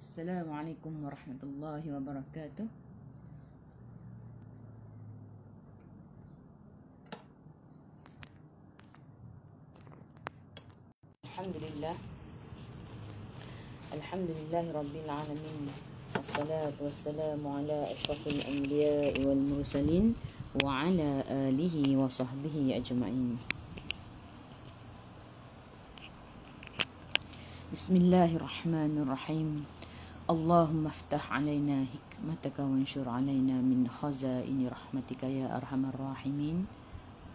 Assalamualaikum warahmatullahi wabarakatuh. Alhamdulillah. Alhamdulillahi rabbil alamin. Wassalatu wassalamu ala asyrafil anbiya'i wal mursalin wa ala alihi wa sahbihi ajma'in. Bismillahirrahmanirrahim. Allahumma aftah alaina hikmataka wanshur alaina min khazaini rahmatika ya arhamar rahimin.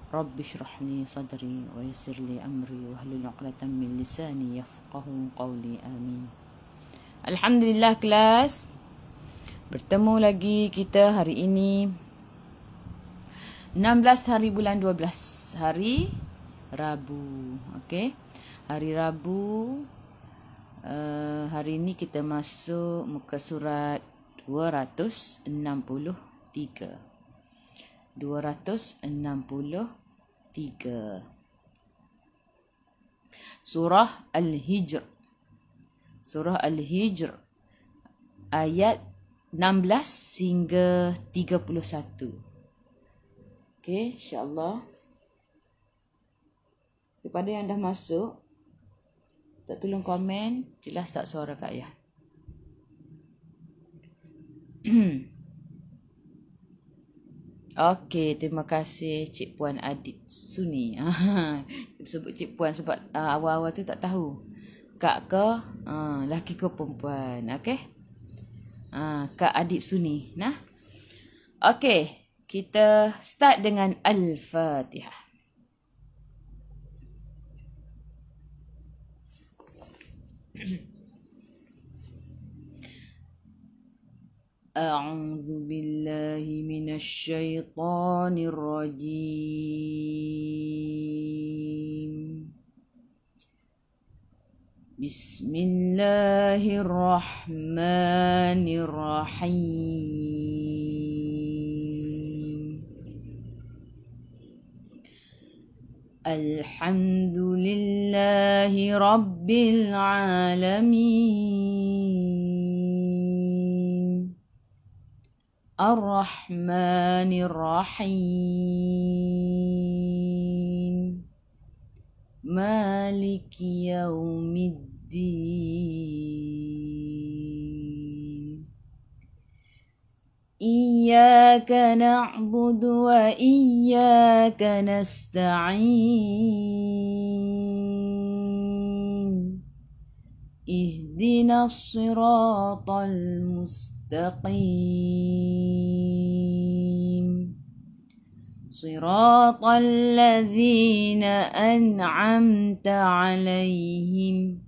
Rabbi shrah li sadri wa yassir li amri wahlul 'uqdatam min lisani yafqahu qawli. Amin. Alhamdulillah kelas. Bertemu lagi kita hari ini 16 hari bulan 12, hari Rabu. Okey. Hari Rabu. Hari ini kita masuk muka surat 263. Surah Al-Hijr. Surah Al-Hijr ayat 16 hingga 31. Okey, insya-Allah. Kepada yang dah masuk, tak tolong komen, jelas tak suara Kak ya? Okey, terima kasih Cik Puan Adib Suni. Sebut Cik Puan sebab awal-awal tu tak tahu. Kak ke lelaki ke perempuan. Okey. Kak Adib Suni. Nah. Okey, kita start dengan Al-Fatihah. A'udzu billahi minasy syaithanir rajim. Bismillahirrahmanirrahim. Alhamdulillahi rabbil alamin. Ar-Rahmanir-Rahim. Maliki yaumiddin. Iyyaka na'budu wa iyyaka nasta'in. Ihdinas siratal mustaqim. Siratal ladzina an'amta 'alaihim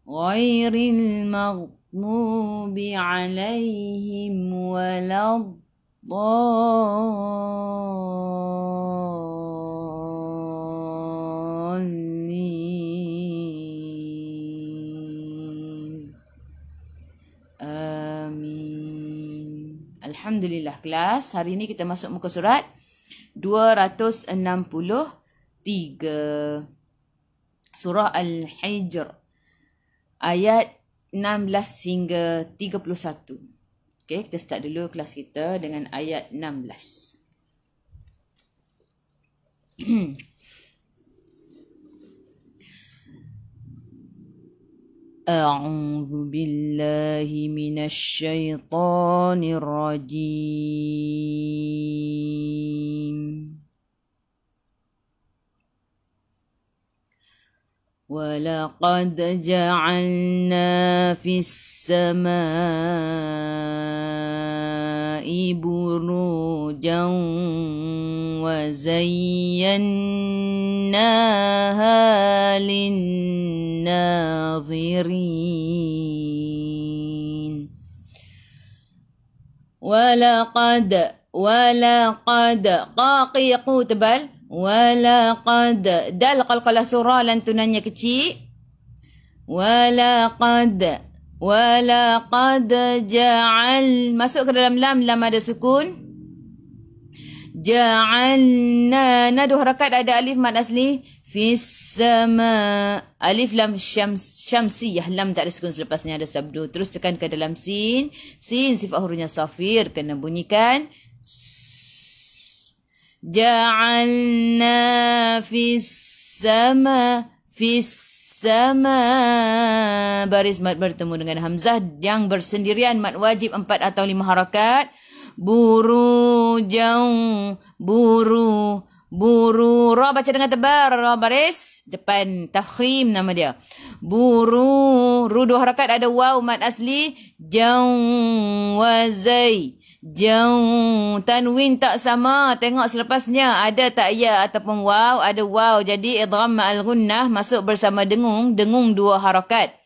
ghairil maghdubi 'alaihim waladdallin. Amin. Alhamdulillah kelas. Hari ini kita masuk muka surat 263. Surah Al-Hijr ayat 16 hingga 31. Okey, kita start dulu kelas kita dengan ayat 16. A'udzu billahi minasy syaithanir rajim. وَلَقَدْ جَعَلْنَا فِي السَّمَاءِ بُرُوجًا وَزَيَّنَّاهَا لِلنَّاظِرِينَ. وَلَقَدْ قاقيقو tebal. Walaqad dal qalqalah surah lantunannya kecil. Walaqad ja'al masuk ke dalam lam ada sukun. Ja'alna dua harakat ada alif mad asli Fis sama. Alif lam syamsiyah. Lam tak ada sukun selepasnya ada sabdu. Terus tekan ke dalam sin. Sin sifat hurufnya safir. Kena bunyikan. Ja'alna fis sama. Fis sama. Baris mad bertemu dengan hamzah yang bersendirian. Mad wajib 4 atau 5 harakat. Buru jauh. Buru. Buru. Ra baca dengan tebal. Ra baris depan. Tafkhim nama dia. Buru. Ru 2 harakat ada waw mad asli. Jauh. Wazai. Jauh. Tanwin tak sama. Tengok selepasnya. Ada tak ya ataupun waw. Ada waw. Jadi idgham ma'al gunnah masuk bersama dengung. Dengung 2 harakat.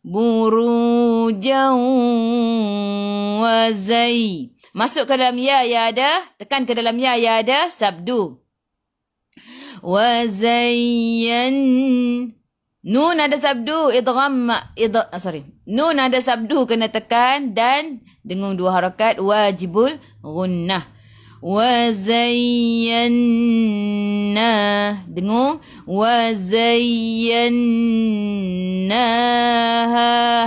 Buru jauh. Wazai. Masuk ke dalam ya ada. Tekan ke dalam ya ada. Sabdu. Wazayyan. Nun ada sabdu. Nun ada sabdu kena tekan. Dan dengung 2 harakat. Wajibul gunnah. Wazayyanna. Dengung. Wazayyanna.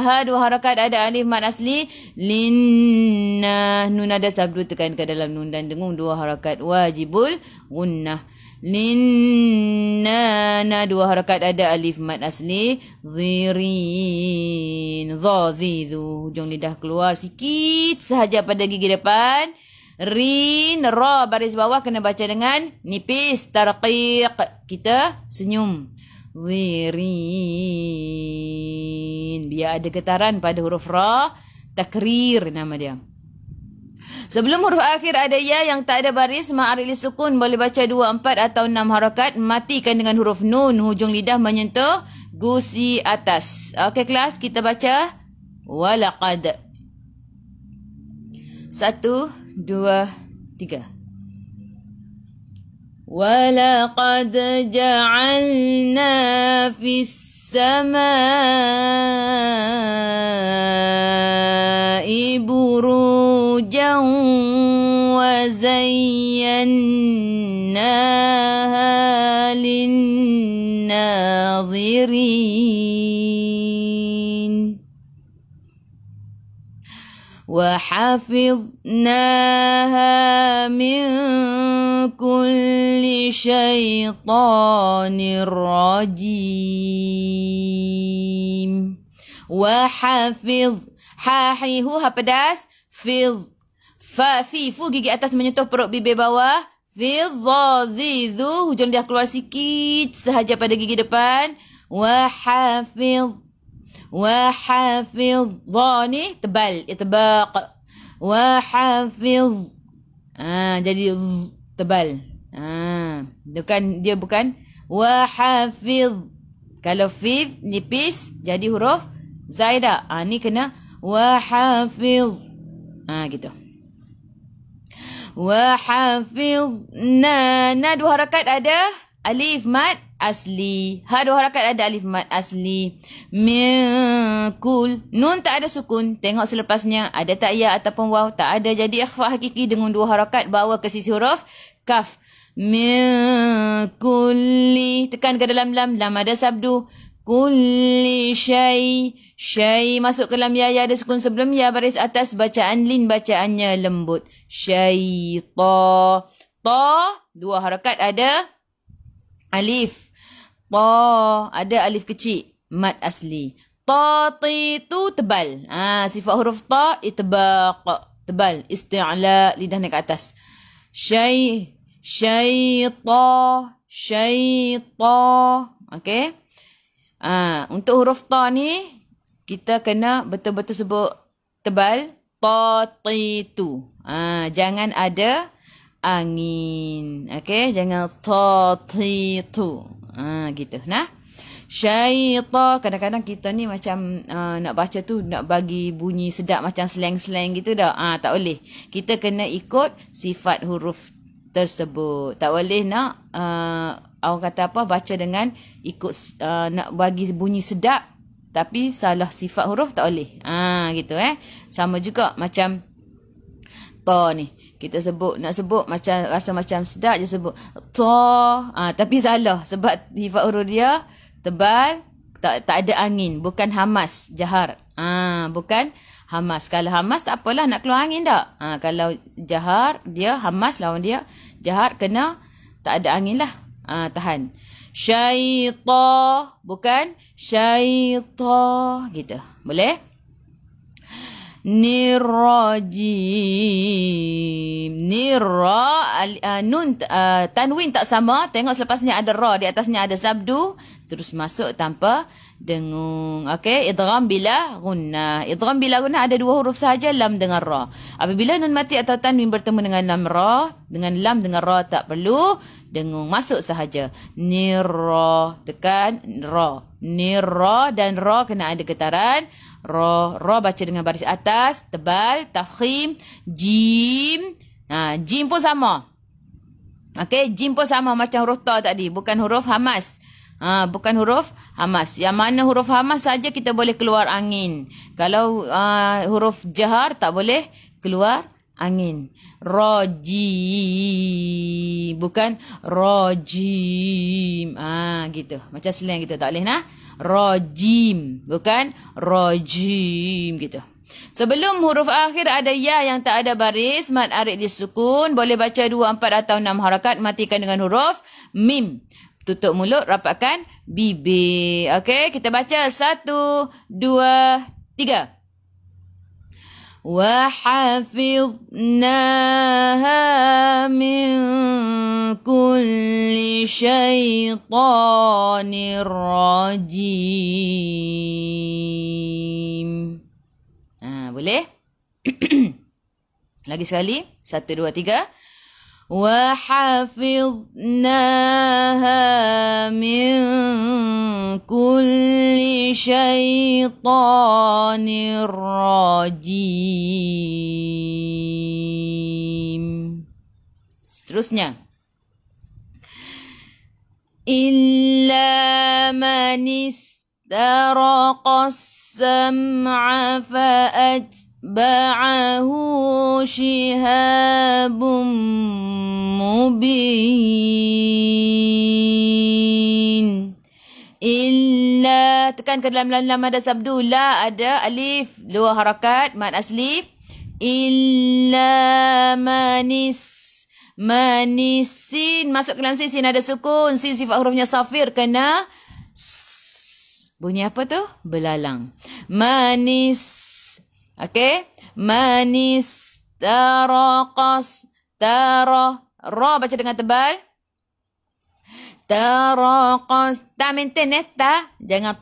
Ha 2 harakat ada alif mad asli. Linna. Nun ada sabdu tekan ke dalam nun. Dan dengung 2 harakat. Wajibul gunnah. Linna. Na 2 harakat ada alif mad asli. Zirin. Dha zidu. Hujung lidah keluar sikit sahaja pada gigi depan. Rin. Ra baris bawah kena baca dengan nipis. Tarqiq. Kita senyum. Zirin. Biar ada getaran pada huruf ra. Takrir nama dia. Sebelum huruf akhir ada ya yang tak ada baris. Ma'arili sukun boleh baca 2, 4 atau 6 harakat. Matikan dengan huruf nun. Hujung lidah menyentuh gusi atas. Okey kelas, kita baca. Walaqad. 1, 2, 3. Walaqad ja'alna fis samaa'i burujan wa zayyannaha lin-nazirin. وحفظناها من كل شيطان رجيم. وحفظ. Hahi hu ha pedas. Fidh. Fa fi fu gigi atas menyentuh perut bibir bawah. Fidh. Dha zidhu. Hujung dia keluar sikit sahaja pada gigi depan. Wahafidh. Wahafidh. Dha ni tebal. Itbaq. Wahafidh. Jadi tebal. Dia bukan wahafidh. Kalau fidh nipis jadi huruf zaidah. Ni kena wahafidh. Gitu. Wahafidh. Na 2 harakat ada alif mad asli. Ha 2 harakat ada alif mad asli. Min kul. Nun tak ada sukun. Tengok selepasnya. Ada tak ya ataupun waw? Tak ada. Jadi ikhfa hakiki dengan 2 harakat bawa ke sisi huruf kaf. Min kulli. Tekan ke dalam lam. Lam ada sabdu. Kulli syai. Syai masuk ke dalam ya ada sukun sebelum ya baris atas. Bacaan lin. Bacaannya lembut. Syaita. Ta 2 harakat ada alif. Ta ada alif kecil. Mad asli. Ta ti tu tebal. Sifat huruf ta itbaq. Tebal. Isti'la. Lidah naik ke atas. Syaita. Syaita. Okey. Untuk huruf ta ni kita kena betul-betul sebut tebal. Ta ti tu. Jangan ada angin. Okey, jangan tatitu. Gitu nah. Syaita. Kadang-kadang kita ni macam nak baca tu nak bagi bunyi sedap macam slang-slang gitu dah. Tak boleh. Kita kena ikut sifat huruf tersebut. Tak boleh nak orang kata apa baca dengan ikut nak bagi bunyi sedap tapi salah sifat huruf tak boleh. Gitu Sama juga macam ta ni. Kita nak sebut macam rasa macam sedap je sebut ta. Tapi salah sebab sifat huruf dia tebal, tak ada angin, bukan hamas, jahar. Bukan hamas. Kalau hamas tak apalah nak keluar angin tak. Kalau jahar dia hamas lawan dia jahar kena tak ada angin lah. Tahan. Syaita bukan syaita gitu. Boleh? Nirrajim. Nirra nun tanwin tak sama. Tengok selepasnya ada ra, di atasnya ada sabdu, terus masuk tanpa dengung. Okey, idgham bila gunnah. Idgham bila gunnah ada dua huruf sahaja, lam dengan ra. Apabila nun mati atau tanwin bertemu dengan lam ra, dengan lam dengan ra tak perlu dengung, masuk sahaja. Nirra, tekan ra. Nirra dan ra kena ada getaran. Ra baca dengan baris atas tebal, tafkhim. Jim, jim pun sama. Okey, jim pun sama macam huruf ta tadi, bukan huruf hamas. Bukan huruf hamas. Yang mana huruf hamas saja kita boleh keluar angin. Kalau huruf jahar tak boleh keluar angin. Rajim, bukan rajim. Gitu. Macam slang gitu, tak boleh nah. Rajim, bukan rajim gitu. Sebelum huruf akhir ada ya yang tak ada baris, mad arid disukun, boleh baca 2, 4 atau 6 harakat, matikan dengan huruf mim. Tutup mulut, rapatkan bibir. Okey, kita baca 1, 2, 3. وَحَفِظْنَاهَا مِنْ كُلِّ شَيْطَانٍ رَجِيمٍ. Boleh? Lagi sekali. 1, 2, 3. وَحَفِظْنَاهَا مِنْ كُلِّ شَيْطَانٍ رَجِيمٍ. Seterusnya. إِلَّا مَنِ اسْتَرَقَ السَّمْعَ فَأَتْبَعَهُ شِهَابٌ مُبِينٌ. Illa, tekan ke dalam lam ada sabdu, la ada alif, 2 harakat, mad asli. Illa manis, sin, masuk ke dalam sin ada sukun, sin sifat hurufnya safir, kena bunyi apa tu? Belalang. Manis. Okey, manis, taraqas, ra baca dengan tebal. Taraqas, ta maintain ta, jangan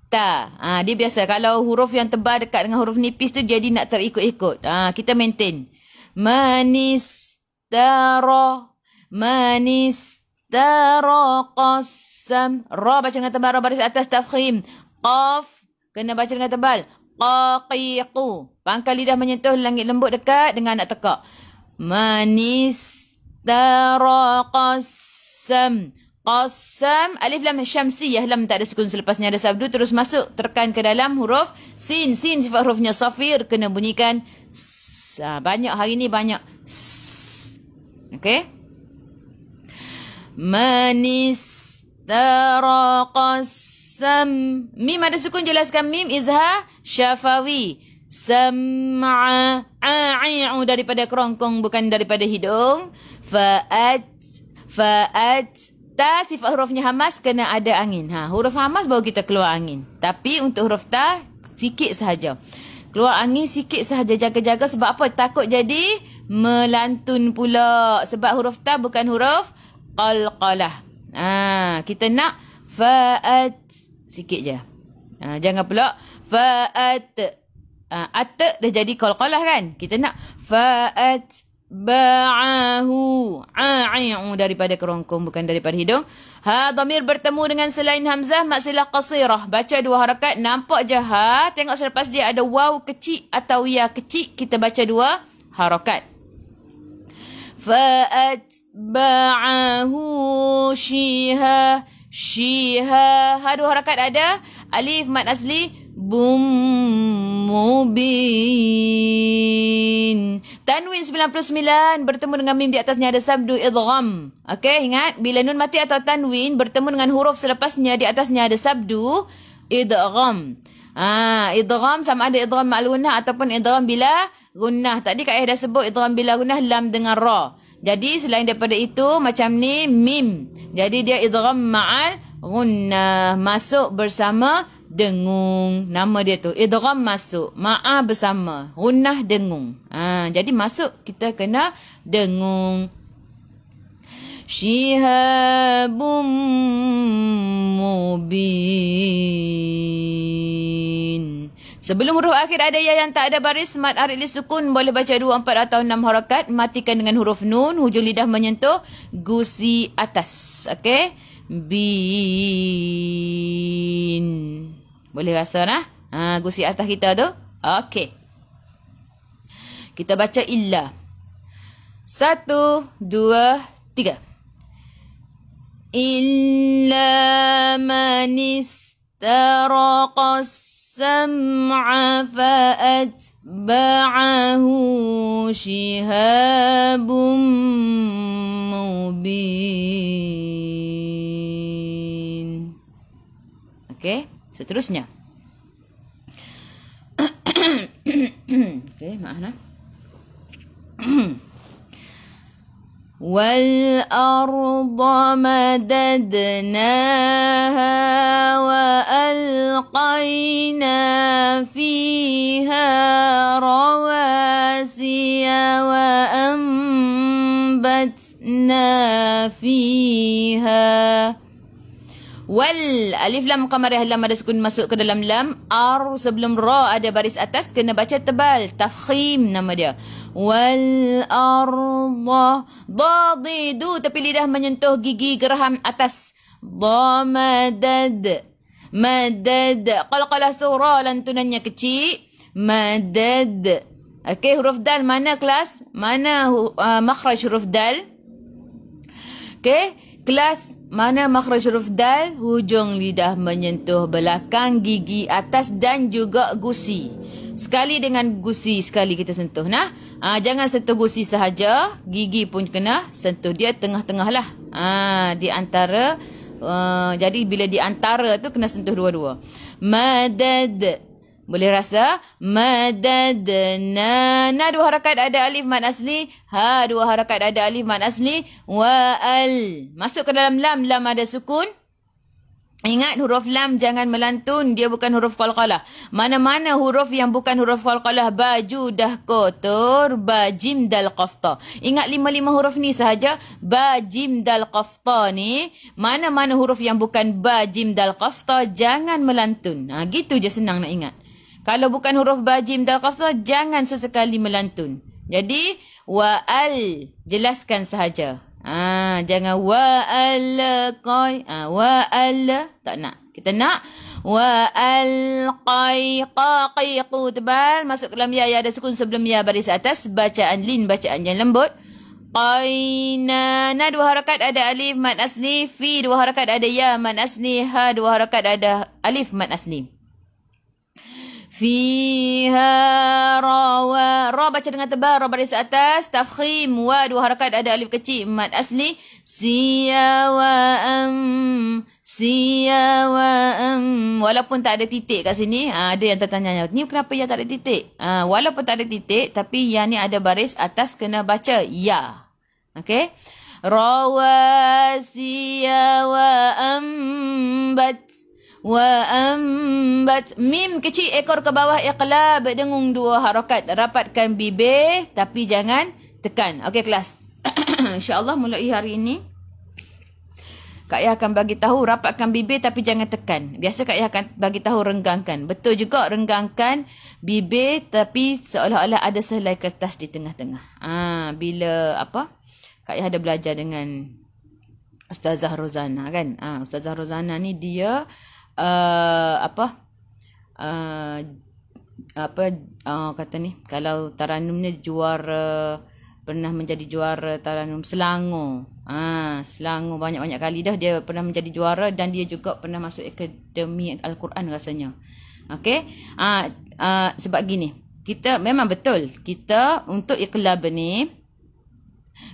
ta. Dia biasa kalau huruf yang tebal dekat dengan huruf nipis tu jadi nak terikut-ikut. Kita maintain. Manis, taraqasam. Ra baca dengan tebal, ra baris atas tafkhim. Qaf kena baca dengan tebal. Qaqiqu, pangkal lidah menyentuh langit lembut dekat dengan nak tekak. Manis taraqasam. Qasam, alif lam syamsiyah, lam tak ada sukun selepasnya ada sabdu, terus masuk terkan ke dalam huruf sin. Sin sifat hurufnya safir, kena bunyikan banyak hari ni banyak. Okey. Manis taraqasam. Mim ada sukun, jelaskan mim izhar syafawi. Sam'a, a'i'u daripada kerongkong, bukan daripada hidung. Fa'at, ta sifat hurufnya hamas, kena ada angin. Huruf hamas baru kita keluar angin. Tapi untuk huruf ta, sikit sahaja. Keluar angin sikit sahaja, jaga-jaga. Sebab apa? Takut jadi melantun pula. Sebab huruf ta bukan huruf qalqalah. Kita nak fa'at, sikit je. Jangan pula fa'at. At dah jadi qalqalah kan? Kita nak fa'at ba'ahu, a'i'u daripada kerongkong, bukan daripada hidung. Dhamir bertemu dengan selain hamzah, maksilah qasirah, baca 2 harakat. Nampak je tengok selepas dia ada waw kecil atau ya kecil, kita baca 2 harakat. Fa'at ba'ahu syiha, 2 harakat ada alif mad asli. Bum mubin. Tanwin 99 bertemu dengan mim di atasnya ada sabdu idgham. Okey, ingat bila nun mati atau tanwin bertemu dengan huruf selepasnya di atasnya ada sabdu idgham. Idgham sama ada idgham ma'al gunnah ataupun idgham bila gunnah. Tadi Kak Ayah dah sebut idgham bila gunnah lam dengan ra. Jadi selain daripada itu macam ni mim. Jadi dia idgham ma'al gunnah, masuk bersama dengung. Nama dia tu idgham masuk, ma'a bersama, gunnah dengung. Jadi masuk kita kena dengung. Shihabum mubin. Sebelum huruf akhir ada ya yang tak ada baris mat arid li sukun, boleh baca 2, 4 atau 6 harakat. Matikan dengan huruf nun, hujung lidah menyentuh gusi atas. Okey? Bin. Boleh rasa nah? Gusi atas kita tu. Okey. Kita baca illa. 1, 2, 3. Illa man istaraqa as-sam'a fa'atba'ahu shihabun mubin. Okey, seterusnya. Okey, maaf nah. وَالْأَرْضَ مَدَدْنَاهَا وَأَلْقَيْنَا فِيهَا رَوَاسِيَ وَأَنبَتْنَا فِيهَا. Wal alif lam qamariyah lam ada sukun masuk ke dalam lam. Ar sebelum ra ada baris atas kena baca tebal, tafkhim nama dia. Wal arda dadidu tapi lidah menyentuh gigi geraham atas. Dha madad. Madad. Qalqalah surah lantunannya kecil. Madad. Okey, huruf dal mana kelas? Mana makhraj huruf dal? Okey, kelas mana makhraj huruf dal? Hujung lidah menyentuh belakang gigi atas dan juga gusi. Sekali dengan gusi sekali kita sentuh nah. Jangan sentuh gusi sahaja, gigi pun kena sentuh. Dia tengah-tengah lah. Di antara jadi bila di antara tu kena sentuh dua-dua. Madad. Boleh rasa? Madad. Na 2 harakat ada alif mad asli. Ha 2 harakat ada alif mad asli. Wa al. Masuk ke dalam lam. Lam ada sukun. Ingat huruf lam jangan melantun. Dia bukan huruf qalqalah. Mana-mana huruf yang bukan huruf qalqalah. Baju dah kotor. Ba jim dal qafta. Ingat 5 huruf ni sahaja. Ba jim dal qafta ni. Mana-mana huruf yang bukan ba jim dal qafta. Jangan melantun. Gitu je senang nak ingat. Kalau bukan huruf ba jim dal qafta. Jangan sesekali melantun. Jadi wa al. Jelaskan sahaja. Jangan wa al qai. Wa al tak nak. Kita nak wa al qai qaqiqu tebal masuk ke dalam ya ada sukun sebelum ya baris atas. Bacaan lin, bacaan yang lembut. Qaina. Na 2 harakat ada alif mad asli. Fi 2 harakat ada ya mad asli. Ha 2 harakat ada alif mad asli. Fiha rawa. Ra baca dengan tebal. Ra baris atas. Tafkhim. Wa 2 harakat ada alif kecil. Mad asli. Siya wa am. Siya wa am. Walaupun tak ada titik kat sini. Ada yang tertanya. Ni kenapa ya tak ada titik? Walaupun tak ada titik. Tapi yang ni ada baris atas. Kena baca ya. Okay. Rawasiya wa ambat. Wa ambat. Mim kecil ekor ke bawah iqlab dengung 2 harakat. Rapatkan bibir tapi jangan tekan. Okey kelas. InsyaAllah mulai hari ini Kak Ayah akan bagi tahu rapatkan bibir tapi jangan tekan. Biasa Kak Ayah akan bagi tahu renggangkan. Betul juga renggangkan bibir tapi seolah-olah ada sehelai kertas di tengah-tengah. Bila apa? Kak Ayah ada belajar dengan Ustazah Rozana kan. Ustazah Rozana ni dia kata ni kalau taranumnya juara, pernah menjadi juara taranum Selangor. Selangor banyak-banyak kali dah dia pernah menjadi juara dan dia juga pernah masuk Akademi Al-Quran rasanya. Okey. Sebab gini, kita memang betul. Kita untuk iqlab ni,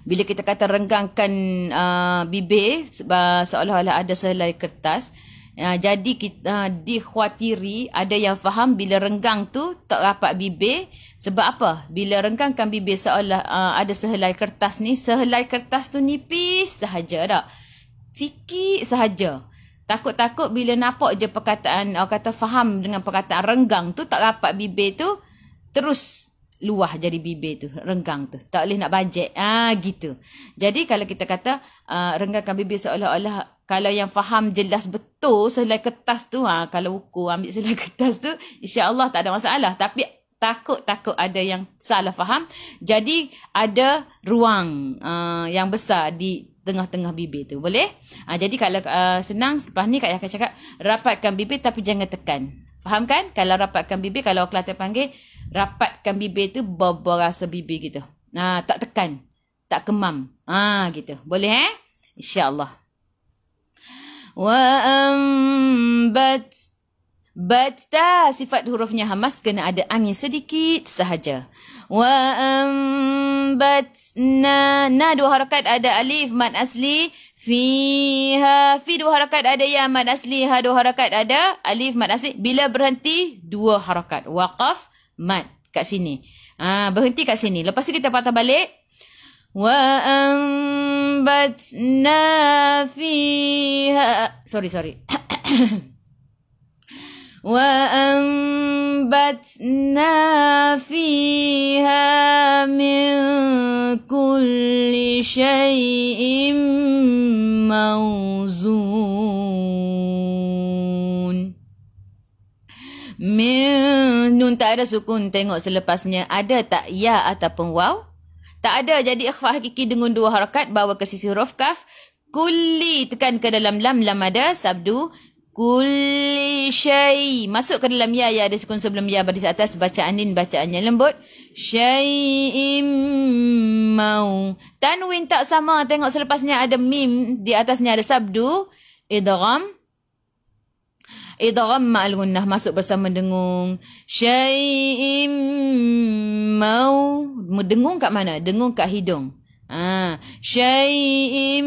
bila kita kata renggangkan bibir seolah-olah ada sehelai kertas, jadi kita dikhawatiri ada yang faham bila renggang tu tak rapat bibir. Sebab apa? Bila renggangkan bibir seolah ada sehelai kertas ni, sehelai kertas tu nipis sahaja tak? Sikit sahaja. Takut-takut bila nampak je perkataan, kata faham dengan perkataan renggang tu, tak rapat bibir tu, terus luah jadi bibir tu, renggang tu. Tak boleh nak bajet. Gitu. Jadi kalau kita kata renggangkan bibir seolah-olah, kalau yang faham jelas betul sehelai kertas tu, kalau ukur ambil sehelai kertas tu, insya-Allah tak ada masalah. Tapi takut ada yang salah faham. Jadi ada ruang yang besar di tengah-tengah bibir tu. Boleh? Jadi kalau senang, lepas ni Kak akan cakap rapatkan bibir tapi jangan tekan. Faham kan? Kalau rapatkan bibir, kalau Kelantan panggil rapatkan bibir tu rasa bibir gitu. Tak tekan, tak kemam. Gitu. Boleh InsyaAllah. Wa ambat. Batta sifat hurufnya hamas kena ada angin sedikit sahaja. Wa ambatna, na dua harakat ada alif mad asli, fiha fi dua harakat ada ya mad asli, ha dua harakat ada alif mad asli. Bila berhenti dua harakat, waqaf mad kat sini. Berhenti kat sini. Lepas tu kita patah balik. Wa ambatna fiha, sorry. وأنبتنا فيها من كل شيء موزون. Nun tak ada sukun, tengok selepasnya ada tak ya ataupun waw? Tak ada, jadi ikhfa hakiki dengan dua harakat bawa ke sisi huruf kaf. Kulli tekan ke dalam lam ada sabdu. Kulli syai, masuk ke dalam ya ada sukun sebelum ya baris atas, bacaan din bacaannya lembut. Syai'im mau. Tanwin tak sama, tengok selepasnya ada mim, di atasnya ada sabdu. Idgham ma'al gunnah, masuk bersama dengung. Syai'im mau, dengung kat mana? Dengung kat hidung. Syai'im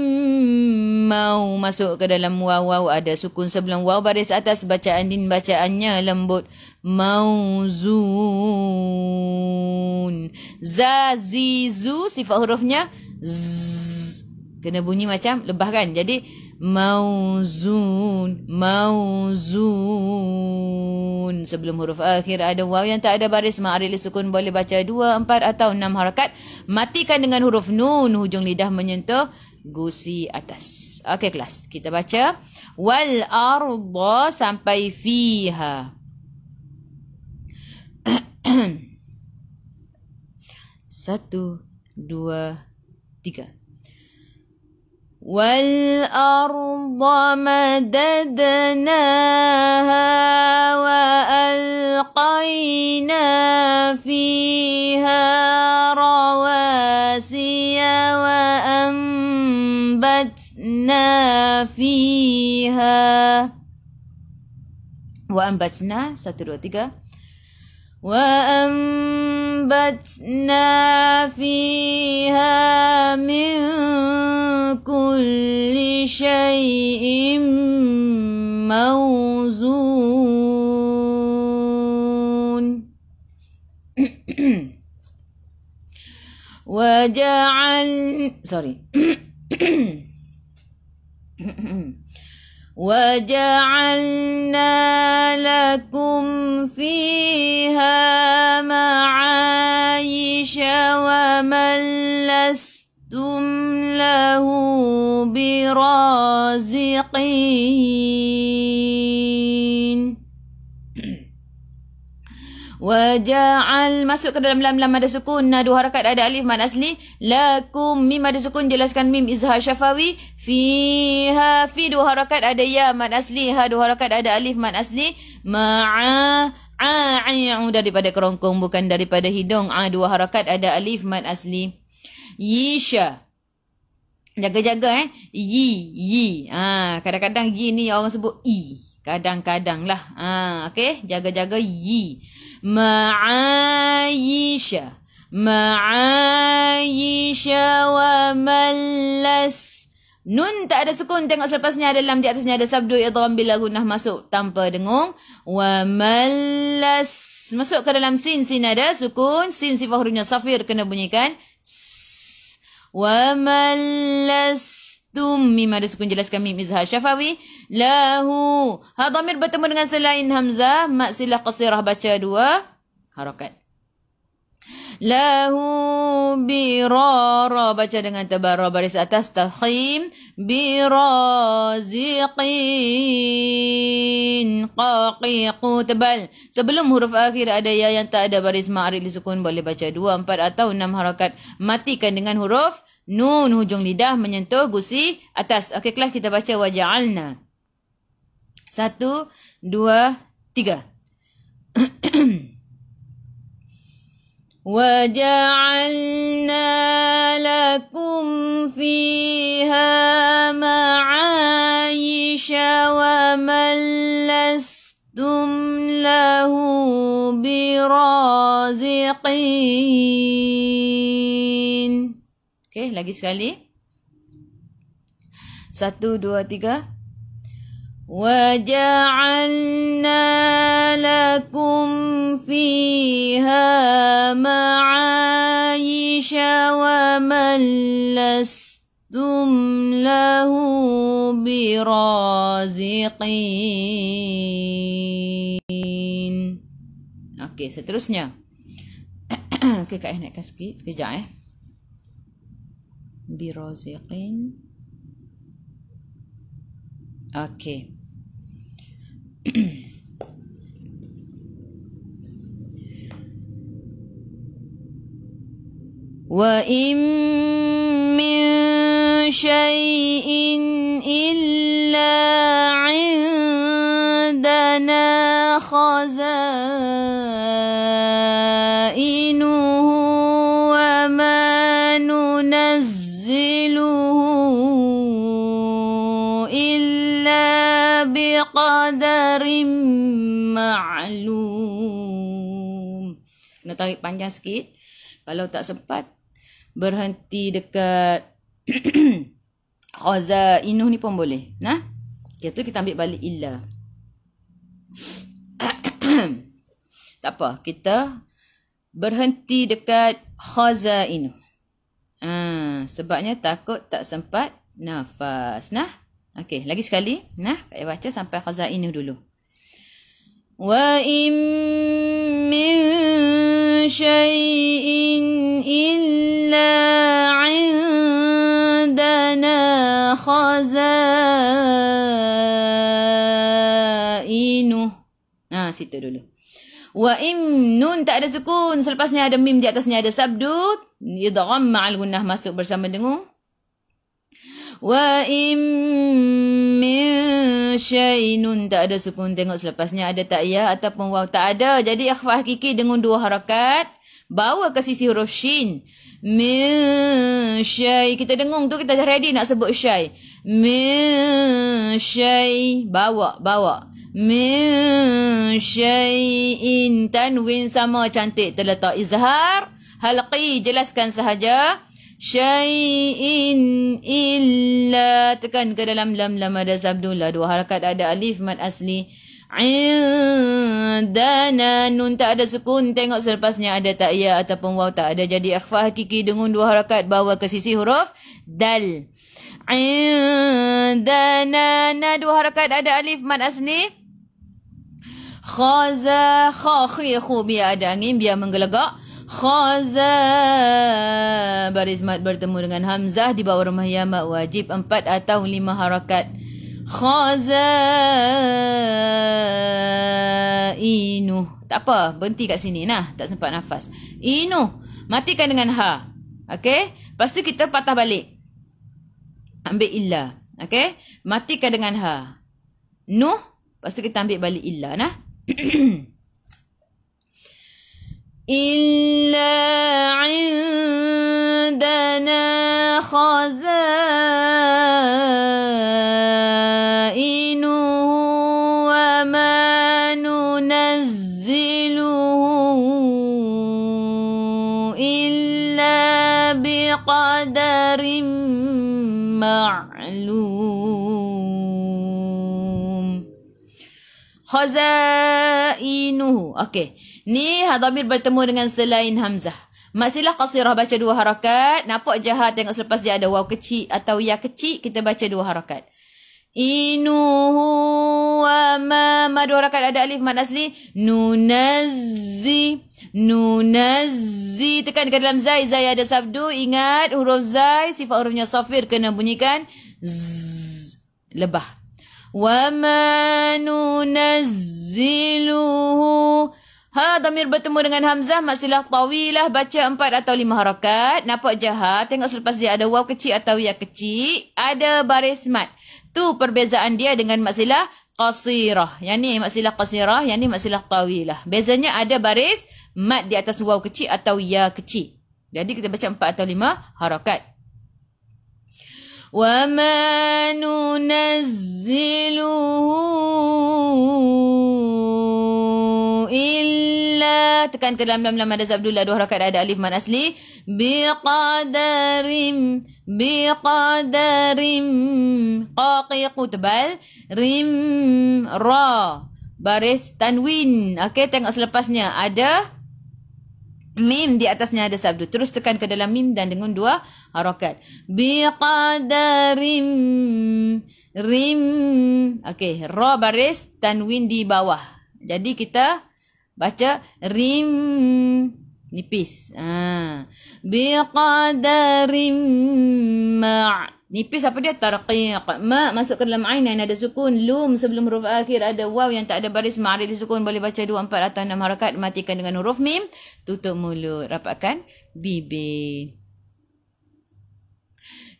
mau, masuk ke dalam waw ada sukun sebelum waw baris atas, bacaan din bacaannya lembut. Mauzun. Zazizu sifat hurufnya z, kena bunyi macam lebah kan, jadi mauzun. Sebelum huruf akhir ada waw yang tak ada baris ma'arili sukun, boleh baca 2, 4 atau 6 harakat. Matikan dengan huruf nun, hujung lidah menyentuh gusi atas. Okey kelas, kita baca wal arda sampai fiha. 1, 2, 3. والأرض مددناها وألقينا فيها رواسي وأنبتنا فيها 1, 2, 3 وأنبتنا فيها من كل شيء موزون وجعلنا لكم فيها معايش ومن لستم له برازقين. Waja'al, masuk ke dalam lam ada sukun, na 2 harakat ada alif mad asli. Lakum, mim ada sukun, jelaskan mim izhar syafawi. Fiha, fi 2 harakat ada ya mad asli, ha 2 harakat ada alif mad asli. Ma'a, a'u daripada kerongkong bukan daripada hidung, 2 harakat ada alif mad asli. Yisha, jaga-jaga yi. Kadang-kadang yi ni orang sebut i, kadang-kadang lah. Okey, jaga-jaga yi. Ma'ayisha. Ma'ayisha wa malas. Nun tak ada sukun. Tengok selepasnya ada lam, di atasnya ada sabdu idgham bila gunnah masuk tanpa dengung. Wa malas. Masuk ke dalam sin. Sin ada sukun. Sin sifat hurufnya safir kena bunyikan. Wa malastum. Mim ada sukun, jelaskan mim izhar syafawi. Lahu. Ha dhamir bertemu dengan selain hamzah. Mak silah qasirah baca 2 harakat. Lahu birara baca dengan tabarra baris atas tafkhim. Biraziqin. Qaqiqu tebal. Sebelum huruf akhir ada ya yang tak ada baris ma'arid disukun, boleh baca 2, 4 atau 6 harakat. Matikan dengan huruf nun, hujung lidah menyentuh gusi atas. Okey, kelas kita baca waja'alna. 1, 2, 3. وَجَعَلْنَا لَكُمْ فِيهَا مَعَايِشَ وَمَنْ لَسْتُمْ لَهُ بِرَازِقِينَ. Okey, lagi sekali. 1, 2, 3. وَجَعَلْنَا لَكُمْ فِيهَا مَعَايِشَ وَمَنْ لَسْتُمْ لَهُ بِرَازِقِينَ. Okey, seterusnya. Okey, Kak naikkan sikit. Sekejap Biraziqin. Okey. وَإِن مِّن شَيْءٍ إِلَّا عِندَنَا خَزَائِنُهُ وَمَا نُنَزِّلُهُ إِلَّا بِقَدَرٍ مَعْلُومٍ. Kena tarik panjang sikit. Kalau tak sempat, berhenti dekat khazainuh ni pun boleh. Nah, itu kita ambil balik illa. Tak apa, kita berhenti dekat khazainuh. Sebabnya takut tak sempat nafas. Nah, okey, lagi sekali. Nah, saya baca sampai khazainuh dulu. Wa in min syai'in illa 'indana khazainuh. Situ dulu. Wa in nun tak ada sukun, selepasnya ada mim, di atasnya ada sabdu, idgham ma'al gunnah masuk bersama dengung. Wa in min syai'in tak ada sukun, tengok selepasnya ada tak ya ataupun waw, tak ada. Jadi ikhfa hakiki dengan 2 harakat, bawa ke sisi huruf shin. Min syai, kita dengung tu kita dah ready nak sebut syai. Min syai, bawa. Min syai'in, tanwin sama cantik terletak izhar. Halqi, jelaskan sahaja. Syai'in illa, tekan ke dalam lam, ada sabdullah, 2 harakat, ada alif mad asli. Indana, nun tak ada sukun, tengok selepasnya ada tak ya ataupun waw, tak ada. Jadi ikhfa hakiki dengan 2 harakat, bawa ke sisi huruf dal. Indana, 2 harakat, ada alif mad asli. Khaza, khi, khu, biar ada angin, biar menggelegak. Khaza, baris mad bertemu dengan hamzah di bawah rumah ya mak wajib 4 atau 5 harakat. Khazainuh, tak apa, berhenti kat sini nah, tak sempat nafas. Inuh, matikan dengan ha. Okey, lepas tu kita patah balik, ambil illa. Okey, matikan dengan ha. Nuh, lepas tu kita ambil balik illa nah. Illa indana khazainuhu wa ma nunazziluhu بقدر معلوم. Khazainuhu. Okey. Ni dhamir bertemu dengan selain hamzah. Mat silah qasirah baca 2 harakat. Nampak jahat tengok selepas dia ada waw kecil atau ya kecil, kita baca 2 harakat. Inuhu wa ma 2 harakat ada alif mad asli. Nunazzi. Nunazzi. Tekan ke dalam zai. Zai ada sabdu. Ingat huruf zai sifat hurufnya safir kena bunyikan z. Lebah. Wa ma nunazziluhu. Dhamir bertemu dengan hamzah, maksilah tawilah, baca 4 atau 5 harakat. Nampak jahat, tengok selepas dia ada waw kecil atau ya kecil, ada baris mat. Tu perbezaan dia dengan maksilah qasirah. Yang ni maksilah qasirah, yang ni maksilah tawilah. Bezanya ada baris mat di atas waw kecil atau ya kecil. Jadi kita baca 4 atau 5 harakat. Wa ma nunazziluhu illa, tekan ke dalam lam ada sabdullah 2 harakat ada alif mad asli. Biqadarim qaqiqu tebal. Rim ra baris tanwin. Okey, tengok selepasnya ada mim, di atasnya ada sabdu. Terus tekan ke dalam mim dan dengan 2 harakat. Biqadarim rim. Okey, ra baris tanwin di bawah. Jadi kita baca rim nipis. Biqadarim ma. Nipis apa dia? Tarqiq. Ma masuk ke dalam ain yang ada sukun. Lum sebelum huruf akhir ada waw yang tak ada baris ma'rif sukun. Boleh baca 2, 4 atau 6 harakat. Matikan dengan huruf mim. Tutup mulut. Rapatkan bibir.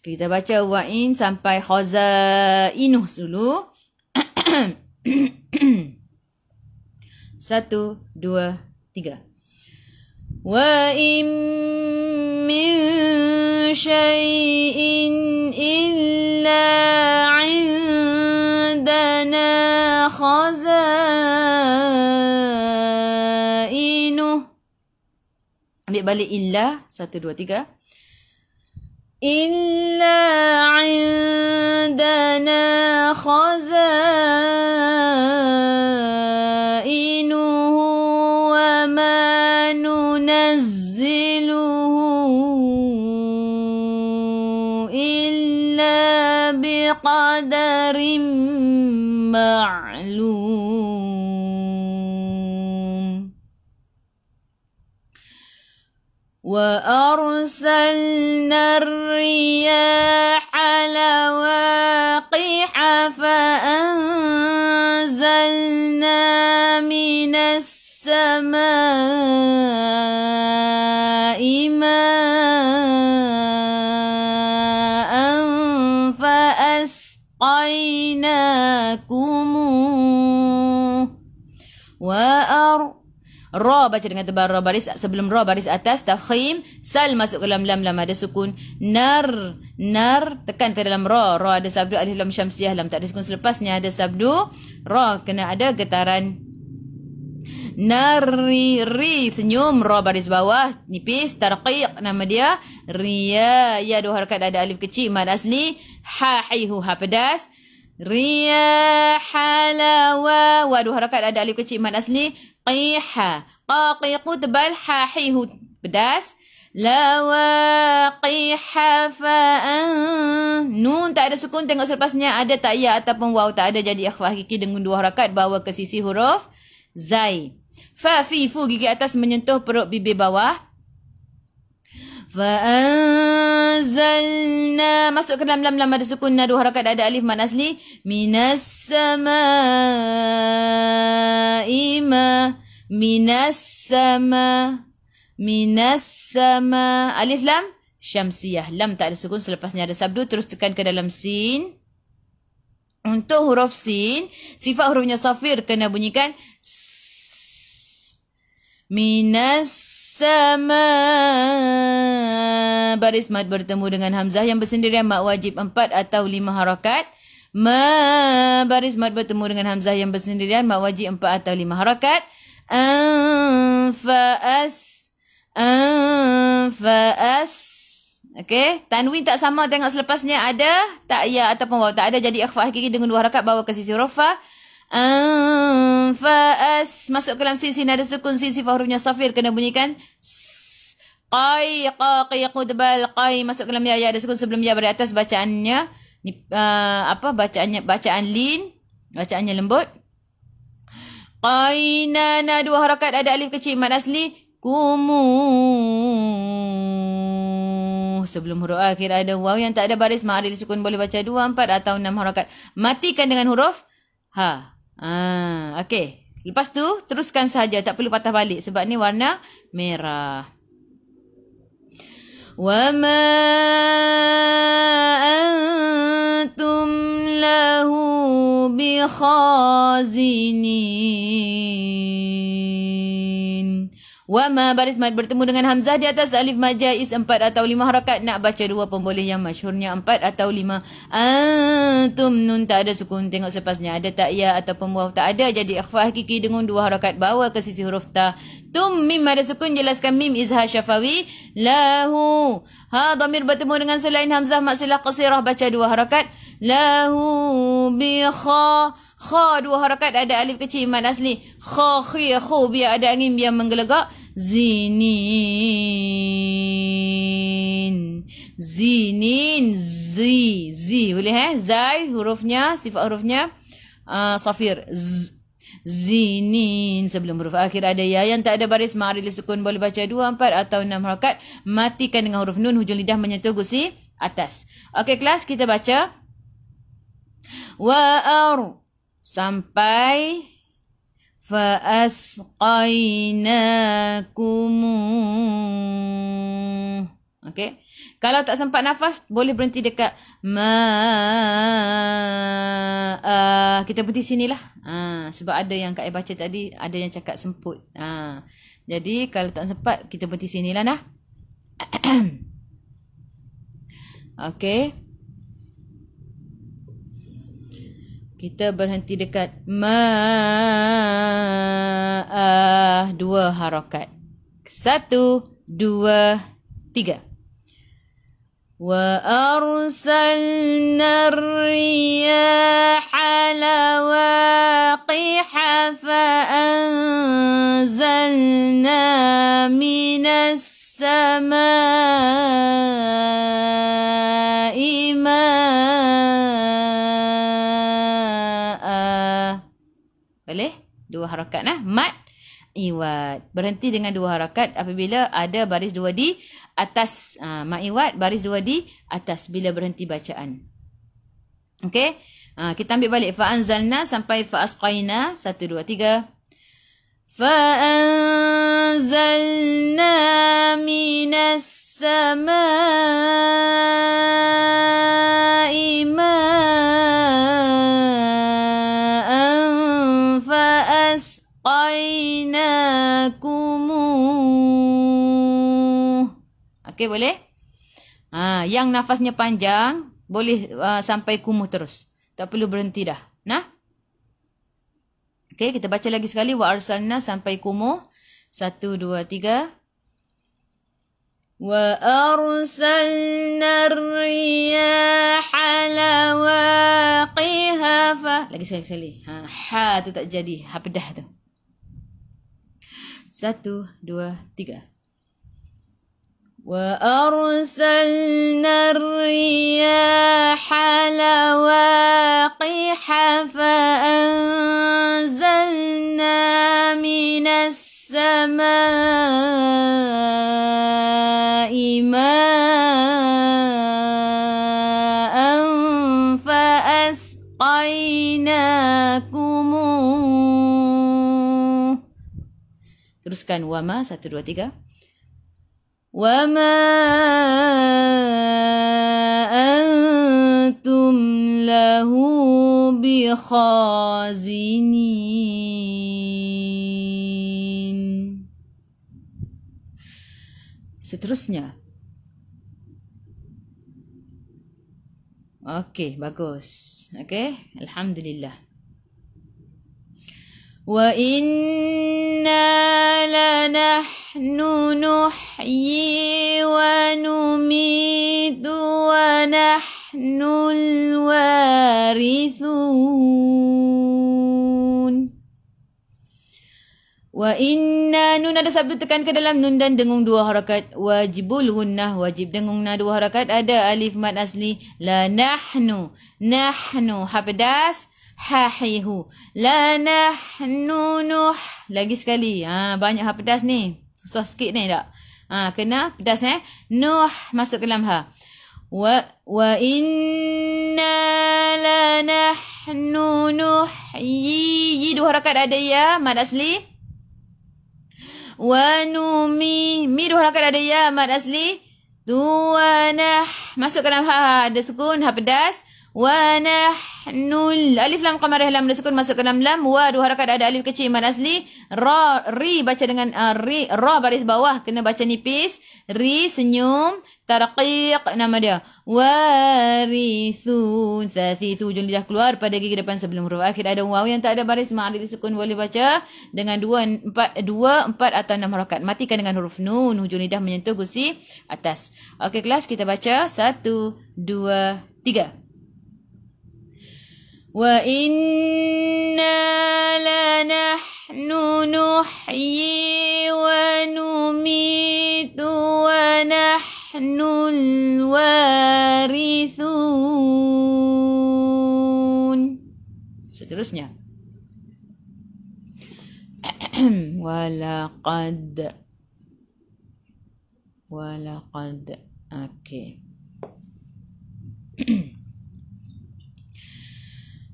Kita baca wa'in sampai khazainuh dulu. 1, 2, 3. وَإِن مِّن شَيْءٍ إِلَّا عِندَنَا خَزَائِنُهُ. Ambil balik illa. 1, 2, 3. إِلَّا عِندَنَا خَزَائِنُهُ وَمَا ننزله إلا بقدر معلوم. وأرسلنا الرياح لواقح فأنزلنا من السماء ماء فأسقيناكموه. Ra baca dengan tebal, ra baris sebelum ra baris atas tafkhim. Sal masuk ke dalam lam ada sukun. Nar tekan ke dalam ra ada sabdu alif lam syamsiah, lam tak ada sukun selepasnya ada sabdu. Ra kena ada getaran. Nari ri senyum, ra baris bawah nipis. Tarqiq nama dia. Riya ya 2 harakat ada alif kecil mad asli. Hahihu ha pedas. Riya halawa wa 2 harakat ada alif kecil mad asli. Qiha qaqiqu tebal. Hahihu pedas. Lawaqiha fa'an. Nun tak ada sukun, tengok selepasnya ada tak ya ataupun waw tak ada, jadi ikhfa hakiki dengan 2 harakat bawa ke sisi huruf zai. Fa fi fu gigi atas menyentuh perut bibir bawah. Fa'anzalna masuk ke dalam lam ada sukun, 2 harakat ada alif mad asli. Minas sama'i ma. Minas sama alif lam syamsiah, lam tak ada sukun selepasnya ada sabdu. Terus tekan ke dalam sin. Untuk huruf sin sifat hurufnya safir kena bunyikan minas sama. Baris mad bertemu dengan hamzah yang bersendirian, mak wajib 4 atau 5 harakat. Ma baris mad bertemu dengan hamzah yang bersendirian, mak wajib 4 atau 5 harakat. Anfa'as Okey, tanwin tak sama, tengok selepasnya ada tak ya ataupun waw. Tak ada, jadi ikhfa hakiki dengan 2 harakat bawa ke sisi huruf fa. Anfas, masuk ke dalam sisi nada sukun, sisi fa hurufnya safir kena bunyikan qai qaqi qudbal qai, masuk ke dalam ya ada sukun sebelum ya pada atas. Bacaannya ni bacaan lin, bacaannya lembut. Qainana 2 harakat, ada alif kecil mad asli kumu. Sebelum huruf akhir ada waw yang tak ada baris ma'aril sukun, boleh baca 2, 4 atau 6 harakat. Matikan dengan huruf ha. Okey. Lepas tu teruskan saja, tak perlu patah balik sebab ni warna merah. Wa ma antum lahu bikhazinin. Wa ma baris mad bertemu dengan hamzah di atas alif mad jaiz 4 atau 5 harakat. Nak baca 2 pun boleh, yang masyhurnya 4 atau 5. Antum nun tak ada sukun, tengok sepasnya ada tak ya ataupun waw, tak ada, jadi ikhfa hakiki dengan 2 harakat bawa ke sisi huruf ta. Tum mim ada sukun, jelaskan mim izhar syafawi. Lahu ha dhamir bertemu dengan selain hamzah maksilah qasirah, baca 2 harakat. Lahu bi kha, kha 2 harakat, ada alif kecil mad asli kha khi khu, biar ada angin biar menggelegak. Zinin, zinin, zi boleh zai hurufnya, sifat hurufnya safir zinin. Sebelum huruf akhir ada ya yang tak ada baris ma'aril sukun, boleh baca 2, 4 atau 6 harakat. Matikan dengan huruf nun, hujung lidah menyentuh gusi atas. Okey kelas, kita baca wa ar sampai fa asqainakum. Okey, kalau tak sempat nafas boleh berhenti dekat kita berhenti sinilah. Sebab ada yang Kak baca tadi, ada yang cakap semput. Jadi kalau tak sempat kita berhenti sinilah nah. Okey, kita berhenti dekat 2 harakat. 1, 2, 3. Wa arsalna ar-riyaha lawaqiha fa anzalna minas samaa'i boleh 2 harakat nah. Mat iwad berhenti dengan 2 harakat apabila ada baris 2 di atas. Mat iwad baris 2 di atas bila berhenti bacaan. Okey, kita ambil balik fa anzalna sampai fa asqaina. 1, 2, 3. Fa anzalna minas samaa'i asqainakumuh. Okey, boleh? Yang nafasnya panjang boleh sampai kumuh terus. Tak perlu berhenti dah. Nah? Okey, kita baca lagi sekali. Wa arsalna sampai kumuh. 1, 2, 3. Wa arsalna ar-riyaha lawaqiha fa. Lagi sekali. Ha tu tak jadi. Ha pedah tu. 1, 2, 3. Wa arsalna ar-riyaha lawaqiha fa anzalna minas samaa'i ma'an fa asqainakumuh. Teruskan wama 1, 2, 3. Wama antum lahu bikhazinin. Seterusnya. Okey, bagus. Okey, alhamdulillah. Wa inna lanahnu nuhyi wa numitu wa nahnul warithun. Wa inna, nun ada sabdu tekan ke dalam nun dan dengung dua harakat. Wajibul gunnah, wajib dengung na dua harakat. Ada alif mad asli. La nahnu, nahnu ha pedas, hahihu. La nahnu nuh. Lagi sekali. Banyak ha pedas ni. Susah sikit ni tak? Kena pedas Nuh masuk ke dalam ha. Wa inna la nahnu nuhyi. Dua harakat ada ya mad asli. Wa numi, mi dua harakat ada ya mad asli. Wa nah masuk ke dalam ha, ada sukun ha pedas. Wa nahnul, alif lam qamariyah lam ada sukun masuk ke dalam lam. Wa dua harakat ada alif kecil mad asli. Ra, ri baca dengan ri, ra baris bawah kena baca nipis. Ri senyum, tarqiq nama dia. Warithun, thalithu ujung lidah keluar pada gigi depan sebelum huruf akhir. Ada waw yang tak ada baris ma'adil sukun, boleh baca dengan 2, 4 atau 6 harakat. Matikan dengan huruf nun, ujung lidah menyentuh gusi atas. Okey kelas, kita baca 1, 2, 3. Wa inna lanahnu nuhyi wa numitu wa nahnul warithun. Seterusnya. Walaqad. Okey.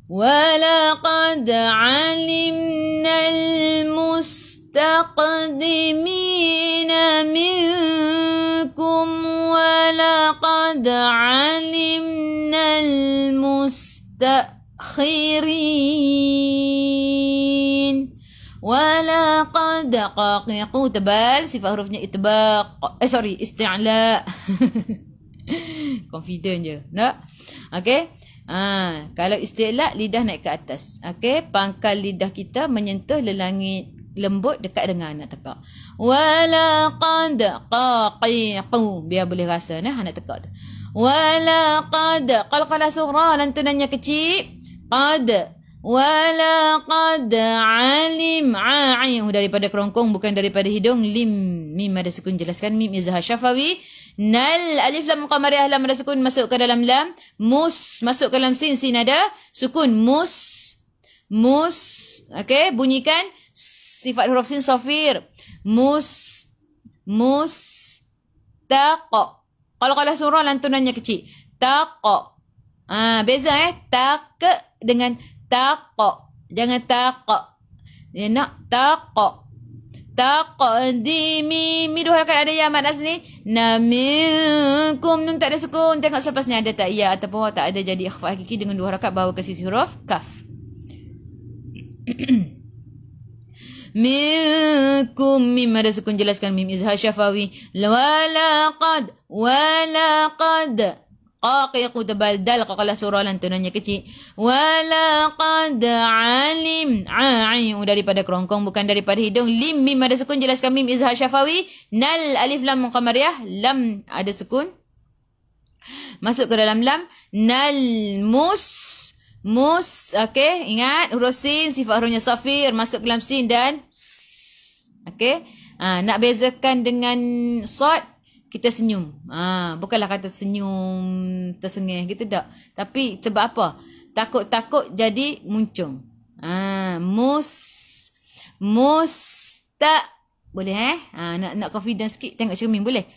وَلَقَدْ عَلِمْنَا الْمُسْتَقْدِمِينَ مِنْكُمْ وَلَقَدْ عَلِمْنَا الْمُسْتَأْخِرِينَ وَلَقَدْ qaqiqu tebal, sifat hurufnya itbaq. Isti'la. Confident je. Tak? Okey. Kalau istilah lidah naik ke atas. Okey, pangkal lidah kita menyentuh lelangit lembut dekat dengan anak tekak. Walaqad qaqiqu, biar boleh rasa nak tekak tu. Walaqad qalqalah surah lantunannya kecil. Qad walaqad alim ain daripada kerongkong bukan daripada hidung. Lim mim ada sukun, jelaskan mim izhar syafawi. Nal alif lam qamariyah lam ada sukun masuk ke dalam lam. Mus masuk ke dalam sin ada sukun. Mus. Okey, bunyikan sifat huruf sin safir. Taqa. Kalau surah lantunannya kecil. Taqa. Beza tak dengan taqa. Jangan taqa. Dia nak taqa. Taqdimi, mi dua harakat ada ya mad asli. Naminkum, nun tak ada sukun. Tengok selepas ni ada tak ya ataupun tak ada, jadi ikhfa hakiki dengan dua harakat bawa ke sisi huruf kaf. Minkum, mim ada sukun, jelaskan mim izhar syafawi. Walaqad qaqiqu tebal, dal qaqalah surah lantunannya kecil. Walaqad alim ain daripada kerongkong bukan daripada hidung. Lim mim ada sukun, jelaskan mim izhar syafawi. Nal alif lam qamariyah lam ada sukun masuk ke dalam lam. Nal mus. Okey, ingat huruf sin sifat hurufnya safir masuk ke dalam sin dan okey. Nak bezakan dengan sad, kita senyum. Bukanlah kata senyum tersengih gitu tak. Tapi sebab apa? Takut-takut jadi muncung. Boleh nak confidence sikit, tengok cermin boleh.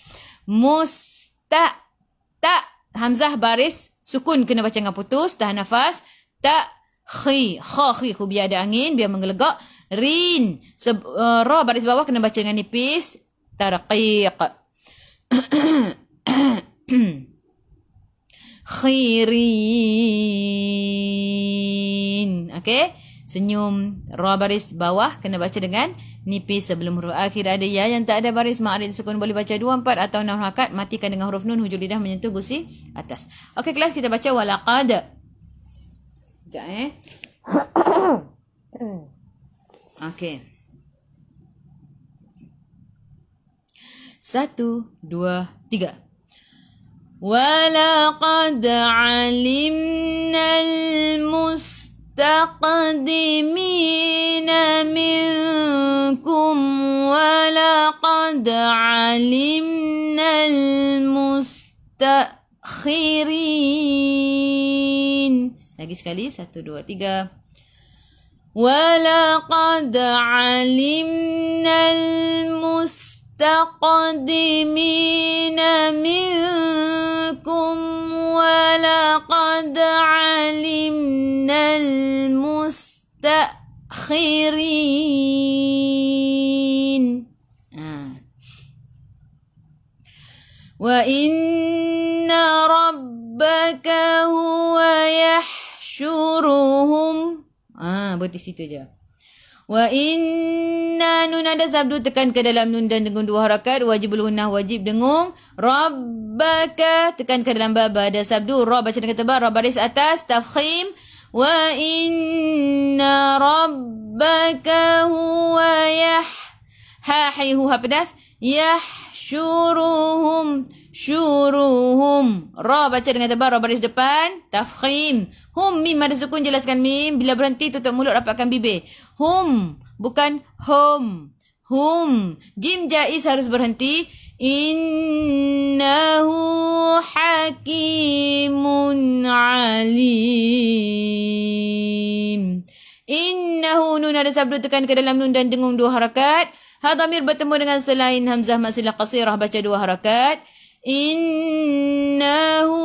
Tak hamzah baris sukun kena baca dengan putus, tahan nafas. Kha biar ada angin, biar menggelegak. Rin ra baris bawah kena baca dengan nipis. Tarqiq. Khirin. Okey, senyum ra baris bawah kena baca dengan nipis sebelum huruf akhir. Ada ya yang tak ada baris ma'arid sukun, boleh baca 2, 4 atau 6 harakat. Matikan dengan huruf nun, hujung lidah menyentuh gusi atas. Okey kelas, kita baca walaqad. Sekejap Okey. 1, 2, 3. Walaqad alimna al-mustaqdimina minkum walaqad alimna al-mustakhirin. Lagi sekali, 1, 2, 3. Walaqad alimna al-mustaqdimina minkum walaqad alimna al-mustakhirin. Wa inna rabbaka huwa yahsyuruhum. Berhenti situ je. Wa inna nun ada sabdu tekan ke dalam nun dan dengung 2 harakat. Wajibul gunnah wajib dengung. Rabbaka tekan ke dalam baba ada sabdu. Ra baca dengan tebal. Ra baris atas tafkhim. Wa inna rabbaka huwa hi hu ha pedas. Yahsyuruhum. Syuruhum. Ra baca dengan tebal. Ra baris depan tafkhim. Hum, mim ada sukun, jelaskan mim. Bila berhenti tutup mulut, rapatkan bibir. Hum, bukan hum. Hum. Jim jaiz harus berhenti. Innahu hakimun alim. Innahu, nun ada sabdu tekan ke dalam nun dan dengung 2 harakat. Ha dhamir bertemu dengan selain hamzah masilah qasirah baca 2 harakat. Innahu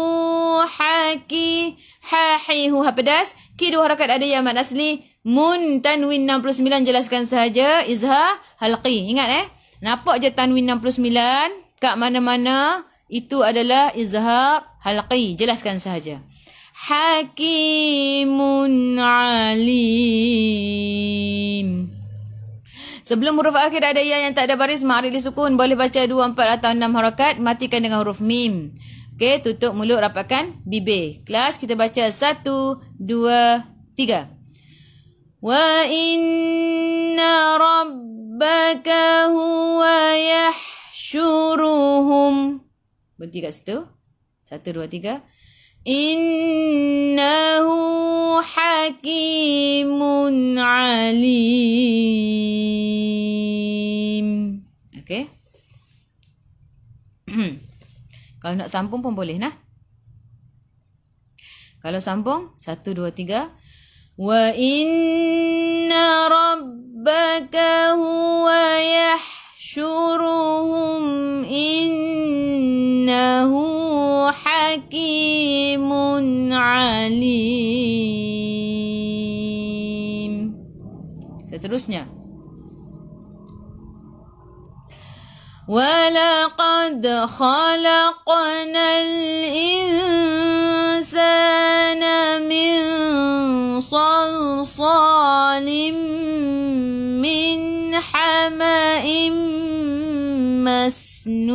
hi hu ha pedas. Ki 2 harakat ada ya mad asli. Mun tanwin 69 jelaskan sahaja. Izhar halqi. Ingat nampak je tanwin 69 kat mana-mana itu adalah izhar halqi. Jelaskan sahaja. Hakimun alim. Sebelum huruf akhir ada ya yang tak ada baris ma'rif li sukun. Boleh baca 2, 4 atau 6 harakat. Matikan dengan huruf mim. Okey, tutup mulut, rapatkan bibir. Kelas kita baca 1, 2, 3. Wa inna rabbaka huwa yahsyuruhum. Berhenti kat situ. 1, 2, 3. Innahu hakimun alim. Okey. Kalau nak sambung pun boleh nah. Kalau sambung 1, 2, 3. Wa inna rabbaka huwa yahsyuruhum innahu hakimun alim. Seterusnya. وَلَقَدْ خَلَقْنَا الْإِنسَانَ مِنْ صَلْصَالٍ مِنْ حَمَإٍ مَسْنُونٍ.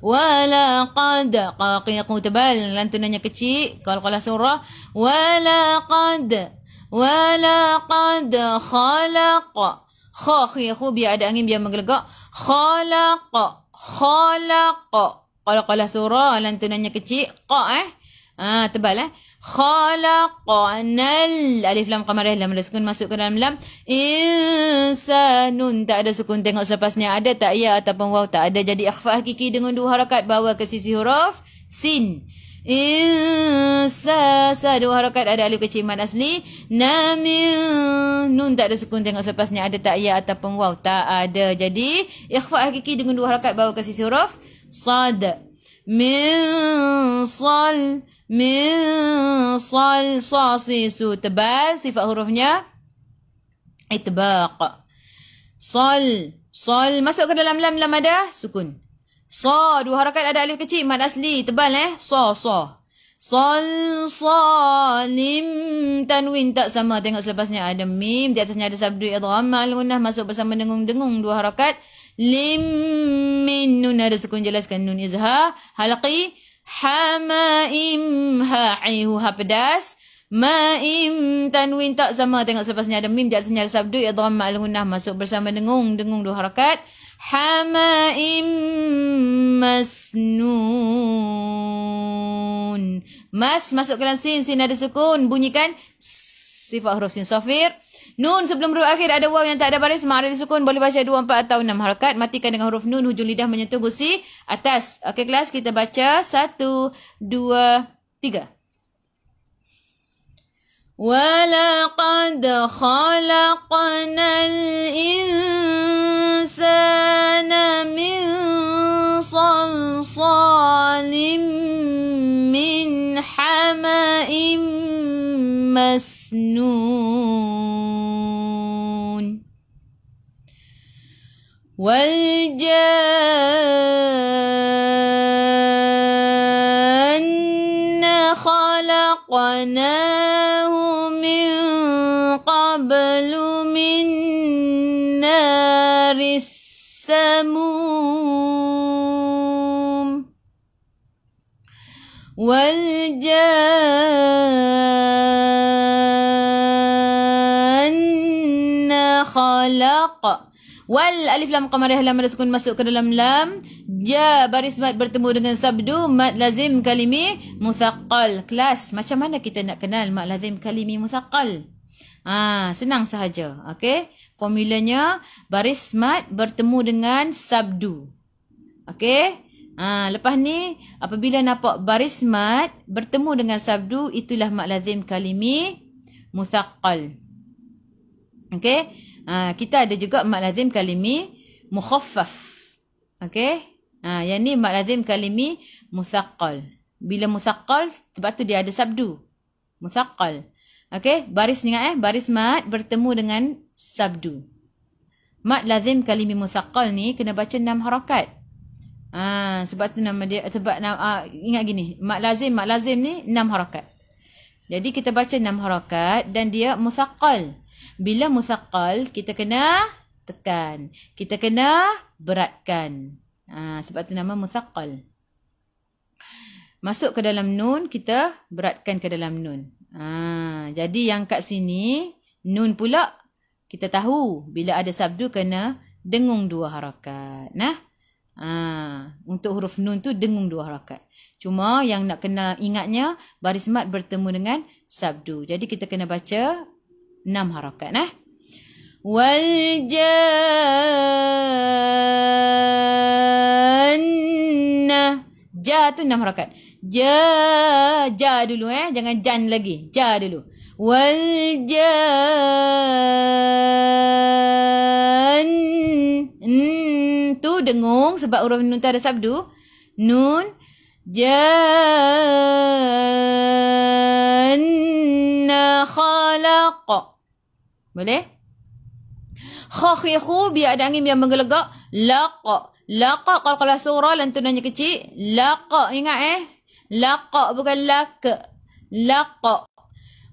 وَلَقَدْ qaqiqu tebal, lantunannya kecil. Kalau surah وَلَقَدْ خَلَقَ Khu biar ada angin, biar menggelegak. Khalaq. Kalau surah lantunannya kecil. Tebal Khalaqnal. Alif lam qamariyah lam ada sukun masuk ke dalam lam. Insanun tak ada sukun, tengok selepasnya ada tak ya ataupun waw, tak ada. Jadi ikhfa hakiki dengan 2 harakat bawa ke sisi huruf sin. Sa 2 harakat ada alif kecil mad asli. Namin nun tak ada sukun, tengok selepasnya ada tak ya ataupun waw, tak ada. Jadi ikhfa hakiki dengan 2 harakat bawa ke sisi huruf sad. Min sal su tebal, sifat hurufnya itbaq. Sal masuk ke dalam lam ada sukun. 2 harakat ada alif kecil mad asli tebal salim. Tanwin tak sama, tengok selepasnya ada mim, di atasnya ada sabdu idgham ma'al gunnah masuk bersama dengung 2 harakat. Lim min nun ada sukun, jelaskan nun izhar halqi. Hamaim ha pedas. Ma'im, tanwin tak sama. Tengok selepasnya ada mim, di atasnya ada sabdu. Idgham ma'al gunnah masuk bersama dengung. Dengung 2 harakat. Hama'im masnun. Mas masuk ke dalam sin. Sin ada sukun. Bunyikan sifat huruf sin safir. Nun sebelum huruf akhir ada waw yang tak ada baris. Ma'arif sukun. Boleh baca 2, 4 atau 6 harakat. Matikan dengan huruf nun. Hujung lidah menyentuh gusi atas. Okey kelas, kita baca 1, 2, 3. وَلَقَدْ خَلَقْنَا الْإِنسَانَ مِنْ صَلْصَالٍ مِنْ حَمَإٍ مَسْنُونٍ وَالْجَانَّ خَلَقْنَاهُ مِنْ قَبْلُ مِنْ نَارِ السَّمُومِ وَالْجَانَّ خَلَقْ Wal alif lam qamariyah lam ada sukun masuk ke dalam lam. Ja baris mat bertemu dengan sabdu mat lazim kalimi muthaqqal. Kelas, macam mana kita nak kenal mat lazim kalimi muthaqqal? Senang sahaja. Okey, formulanya baris mat bertemu dengan sabdu. Okey? Lepas ni apabila nampak baris mat bertemu dengan sabdu, itulah mat lazim kalimi muthaqqal. Okey? Kita ada juga mat lazim kalimi mukhaffaf. Okey? Yang ni mat lazim kalimi muthaqqal. Bila muthaqqal, sebab tu dia ada sabdu. Muthaqqal. Okey? Baris ingat baris mat bertemu dengan sabdu. Mat lazim kalimi muthaqqal ni kena baca 6 harakat. Sebab tu nama dia, ingat gini, mat lazim ni 6 harakat. Jadi kita baca 6 harakat dan dia muthaqqal. Bila muthaqqal, kita kena tekan. Kita kena beratkan. Sebab tu nama muthaqqal. Masuk ke dalam nun, kita beratkan ke dalam nun. Jadi yang kat sini, nun pula, kita tahu bila ada sabdu kena dengung 2 harakat. Untuk huruf nun tu dengung 2 harakat. Cuma yang nak kena ingatnya, baris mat bertemu dengan sabdu. Jadi kita kena baca 6 harakat. Wal-janna. Ja tu 6 harakat. Ja dulu jangan jan lagi. Ja dulu. Wal-jan. Tu dengung sebab huruf nun tu ada sabdu. Nun. Janna khalaq. Boleh? Khakhihu biar ada angin yang menggelegak. Laqa. Laqa kalau surah lantunannya kecil. Laqa. Ingat Laqa bukan laka. Laqa.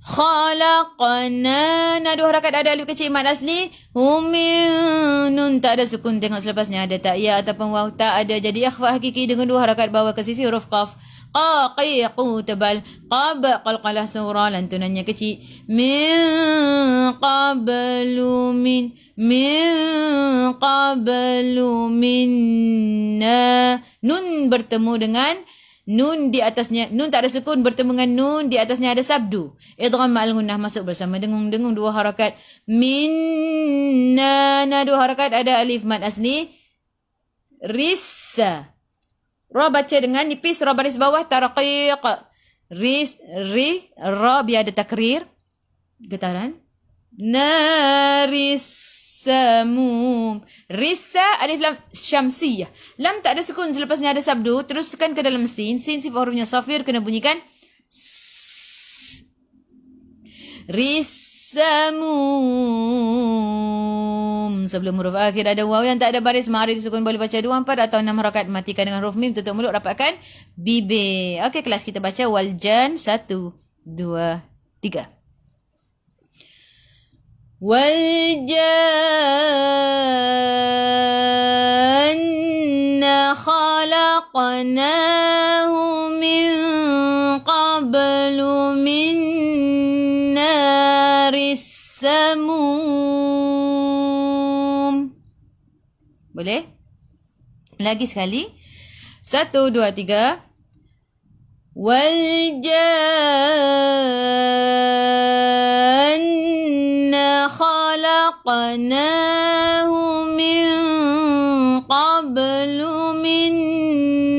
Khalaqna. 2 harakat ada alif kecil mad asli. Humin. Nun tak ada sukun. Tengok selepasnya ada tak ya ataupun waw tak ada. Jadi akhfa hakiki dengan 2 harakat bawah ke sisi huruf qaf. Qaqiqu tebal. Qab qalqalah surah lantunannya kecil. Min qablu min qablu minna. Nun bertemu dengan nun di atasnya, nun tak ada sukun bertemu dengan nun di atasnya ada sabdu. Idgham ma'al gunnah masuk bersama dengung-dengung 2 harakat. Minna 2 harakat ada alif mad asli. Rissa. Ra baca dengan nipis, ra baris bawah tarqiq. Ra biar ada takrir. Getaran. Narissamum. Rissa alif lam syamsiyah. Lam tak ada sukun selepasnya ada sabdu. Teruskan ke dalam sin. Sin sifat hurufnya safir kena bunyikan Rissamum. Sebelum huruf akhir ada waw yang tak ada baris. Ma'arif sukun boleh baca 2, 4 atau 6 harakat. Matikan dengan huruf mim. Tutup mulut rapatkan bibir. Okey kelas, kita baca waljan 1, 2, 3. Waljanna khalaqnahu min qablu min Boleh? Lagi sekali. 1, 2, 3. Wal-janna khalaqnahu min qablu min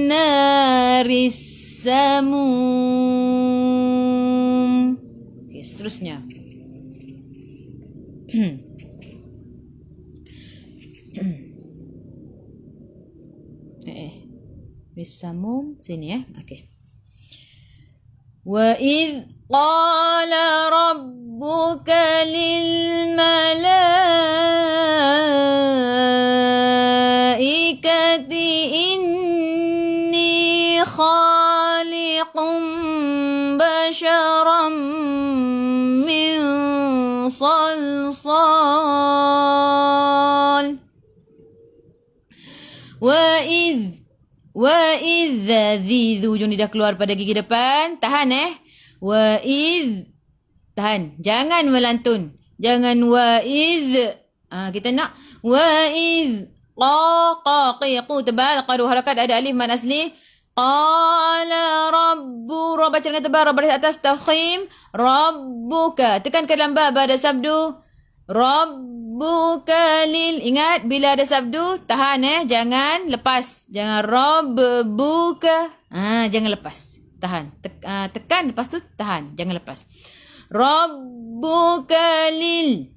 naris samum. Okey, seterusnya. Risamum sini ya. Okey. Wa idh qala rabbuka lil malaikati inni khaliqum basharam min salsal. Wa idh hujung lidah keluar pada gigi depan. Tahan Wa idh. Tahan. Jangan melantun. Jangan wa idh. Kita nak wa idh. Qa tebal. Qa dua harakat ada alif mad asli. Qala rabbu. Ra baca dengan tebal. Ra baris atas tafkhim. Rabbuka. Tekan ke dalam ba ada sabdu. Rabbuka lil. Ingat bila ada sabdu tahan jangan lepas. Jangan rabbuka. Jangan lepas. Tahan. Tekan lepas tu tahan. Jangan lepas. Rabbuka lil.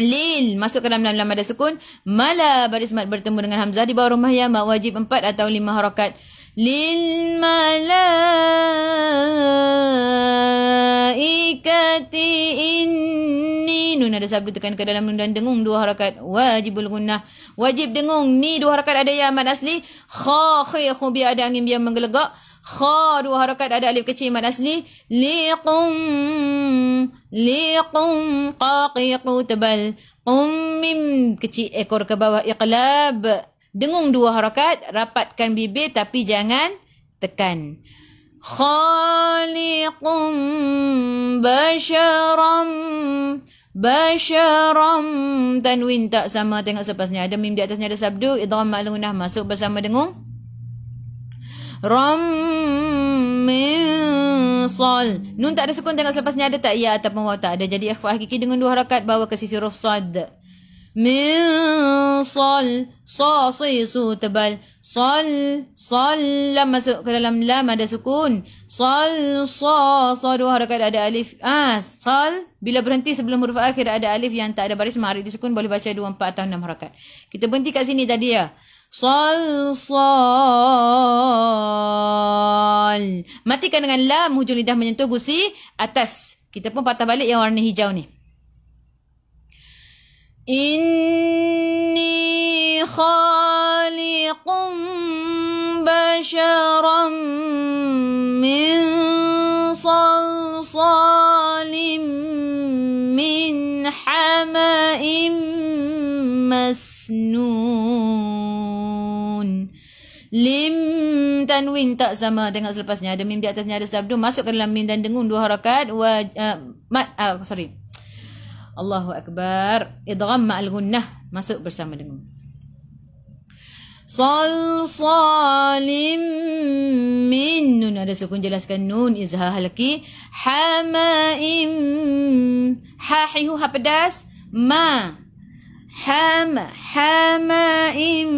Lil masuk ke dalam lam ada sukun. Mala baris mat bertemu dengan hamzah di bawah rumah ya mak wajib 4 atau 5 harakat. Lil malaikati inni. Nun ada sabdu tekan ke dalam nun dan dengung 2 harakat. Wajibul gunnah. Wajib dengung ni 2 harakat ada ya mad asli. Kha khu biar ada angin biar menggelegak. Kha 2 harakat ada alif kecil mad asli. Liqum qaqiqu tebal. Qum mim kecil ekor ke bawah iqlab. Dengung 2 harakat, rapatkan bibir tapi jangan tekan. Khaliqum basharam tanwin tak sama, tengok sepasnya ada mim di atasnya ada sabdu idgham ma'lunah masuk bersama dengung. Ram min sal. Nun tak ada sukun, tengok sepasnya ada tak ya ataupun waw tak ada. Jadi ikhfa hakiki dengan 2 harakat bawa ke sisi huruf sad. Min sal. Sa su tebal. Sal lam masuk ke dalam lam ada sukun. Sal 2 harakat ada alif. Sal bila berhenti sebelum huruf akhir ada alif yang tak ada baris ma'arif di sukun boleh baca 2, 4 atau 6 harakat. Kita berhenti kat sini tadi ya. Sal. Matikan dengan lam, hujung lidah menyentuh gusi atas. Kita pun patah balik yang warna hijau ni. Inni khaliqum basharam min salsalim min hama'im masnun. Lim tanwin tak sama, tengok selepasnya ada mim di atasnya ada sabdu masuk ke dalam mim dan dengung 2 harakat. Allahu akbar. Idgham ma'al gunnah masuk bersama dengung. Salsalim min. Nun ada sukun, jelaskan nun izhar halaki. Hamaim. Hahihu ha pedas. Ma. Hamaim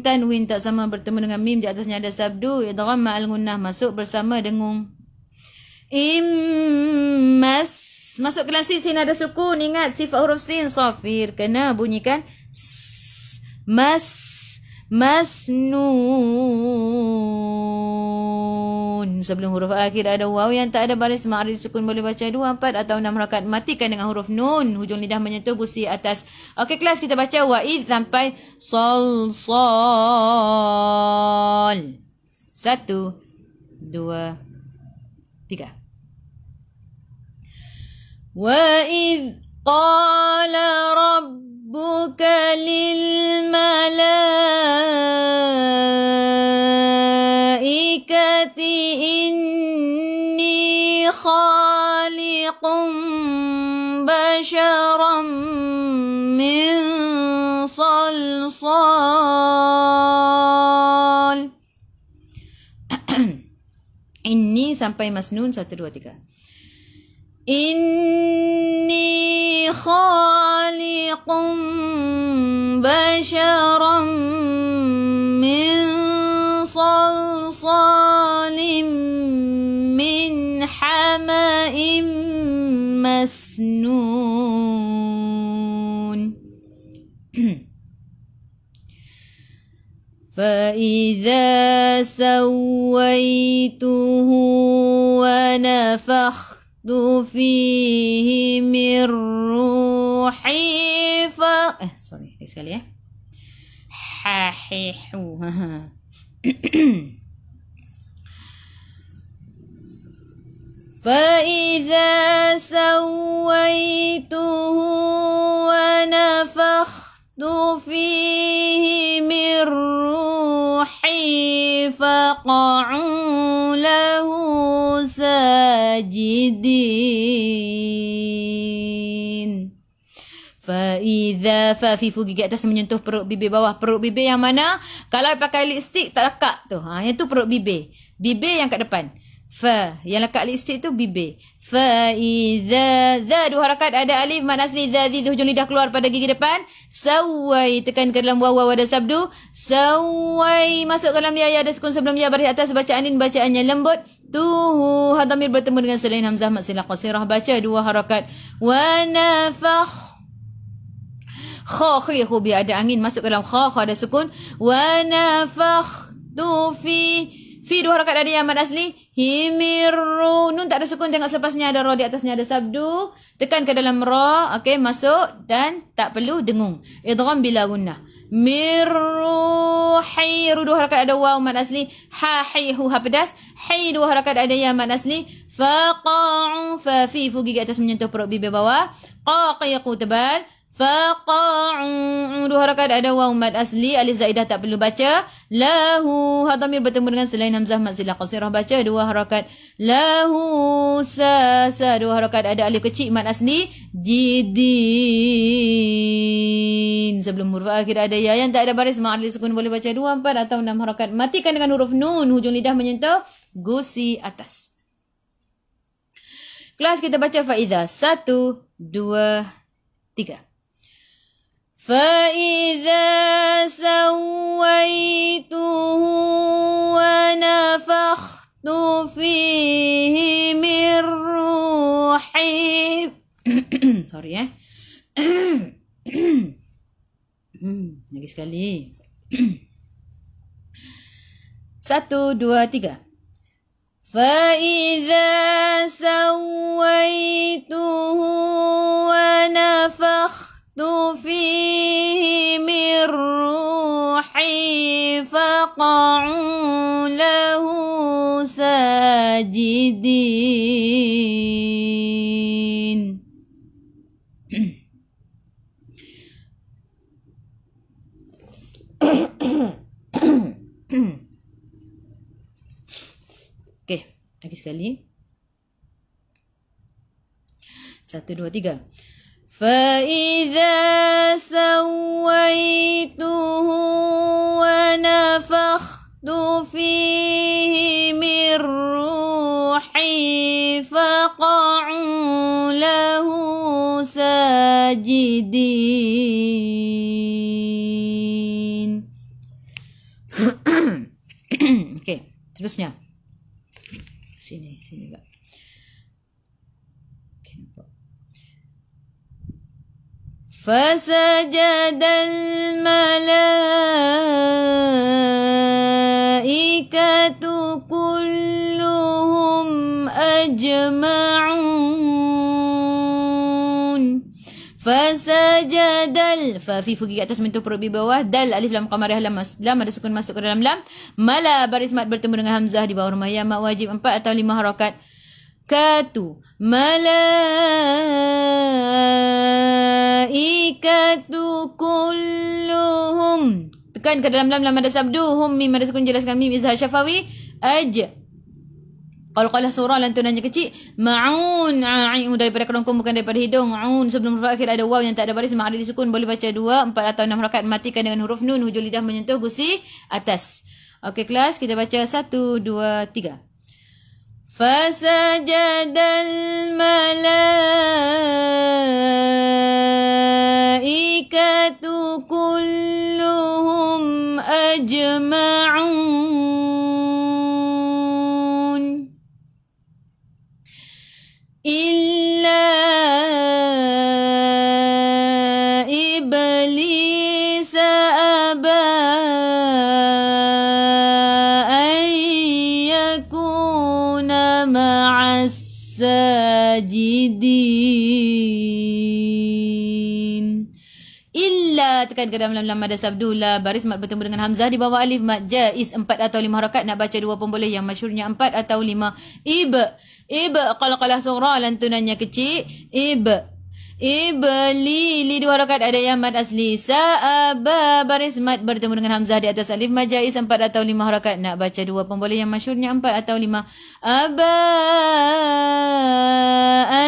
tanwin tak sama bertemu dengan mim di atasnya ada sabdu idgham ma'al gunnah masuk bersama dengung. Immas masuk ke dalam sin ada sukun. Ingat sifat huruf sin safir kena bunyikan masnun. Sebelum huruf akhir ada waw yang tak ada baris ma'arif sukun boleh baca 2, 4 atau 6 harakat. Matikan dengan huruf nun, hujung lidah menyentuh gusi atas. Okey kelas, kita baca wa'id sampai sol. 1, 2, 3. وَإِذْ قَالَ رَبُّكَ لِلْمَلَائِكَةِ إِنِّي خَالِقٌ بَشَرًا مِنْ صَلْصَالٍ صلصال. Inni sampai masnun 1, 2, 3. Inni khaliqum basharam min salsalim min hama'im masnun. فإذا سويته ونفخت فيه من روحي sorry, sekali ya. Hahihu. فإذا سويته ونفخت فيه من روحي فقعوا له ساجدين. Faiza fafifu gigi atas menyentuh perut bibir bawah. Perut bibir yang mana? Kalau pakai lipstick tak lekat tu. Yang tu perut bibir. Bibir yang kat depan. Fa yang lekat lipstick tu bibir. Faiza za 2 harakat ada alif mad asli za di hujung lidah keluar pada gigi depan. Sawai tekan ke dalam waw ada sabdu. Sawai masuk ke dalam ya ada sukun sebelum ya baris atas bacaan ini bacaannya lembut. Tuhu hadamir bertemu dengan selain hamzah mad silah qasirah baca 2 harakat. Wa nafakh kha khihu bi ada angin masuk ke dalam kha ada sukun. Wa nafakhtu fi 2 harakat ada yang mad asli. Himirru nun tak ada sukun, tengok selepasnya ada ra di atasnya ada sabdu. Tekan ke dalam ra, okey masuk dan tak perlu dengung. Idgham bila gunnah. Mirruhi 2 harakat ada waw mad asli. Ha hihu ha pedas. Hi 2 harakat ada ya mad asli. Faqa'u fa fi fu gigi atas menyentuh perut bibir bawah. Qaqiqu tebal. Faqa'u 2 harakat ada waw mad asli, alif zaidah tak perlu baca. Lahu hadamir bertemu dengan selain hamzah mad silah qasirah baca 2 harakat. Lahu sa 2 harakat ada alif kecil mad asli. Jidin sebelum huruf akhir ada ya yang tak ada baris mad alif sukun boleh baca 2, 4 atau 6 harakat. Matikan dengan huruf nun hujung lidah menyentuh gusi atas. Kelas kita baca faiza 1, 2, 3. فإذا سويته ونفخت فيه من روحي sorry ya. Lagi sekali. 1, 2, 3. فإذا سويته ونفخت فيه من روحي فقعوا له ساجدين. Okey, lagi sekali. 1, 2, 3. فإذا سويته ونفخت فيه من روحي فقعوا له ساجدين. Okey, terusnya. Sini Pak. فسجد الملائكة كلهم أجمعون. فسجد fa fi fugi atas mentuh perut bibir bawah. Dal alif lam qamariyah lam ada sukun masuk ke dalam lam. Mala baris mat bertemu dengan hamzah di bawah rumah ya mak wajib 4 atau 5 harakat. Katu malaikatu kulluhum tekan ke dalam lam ada sabdu hum mim ada sukun jelaskan mim izhar syafawi Qalqalah surah lantunannya kecil. Ma'un. Daripada kerongkong bukan daripada hidung. Ma'un. Sebelum huruf akhir ada waw yang tak ada baris. Ma'adil disukun. Boleh baca 2, 4 atau 6 rakaat. Matikan dengan huruf nun. Hujung lidah menyentuh gusi atas. Okey kelas. Kita baca 1, 2, 3. Fasajadal malaikatu kulluhum ajma'un. Illa iblis aba an yakuna ma'as sajidin. Illa tekan ke dalam lam ada sabdula baris mat bertemu dengan hamzah di bawah alif mat jaiz 4 atau 5 harakat nak baca 2 pun boleh yang masyhurnya 4 atau 5. Qalqalah sughra lantunannya kecil. Ibli 2 harakat ada yang mad asli. Sa'aba baris mat bertemu dengan hamzah di atas alif mat jaiz 4 atau 5 harakat nak baca 2 pun boleh yang masyhurnya 4 atau 5. Aba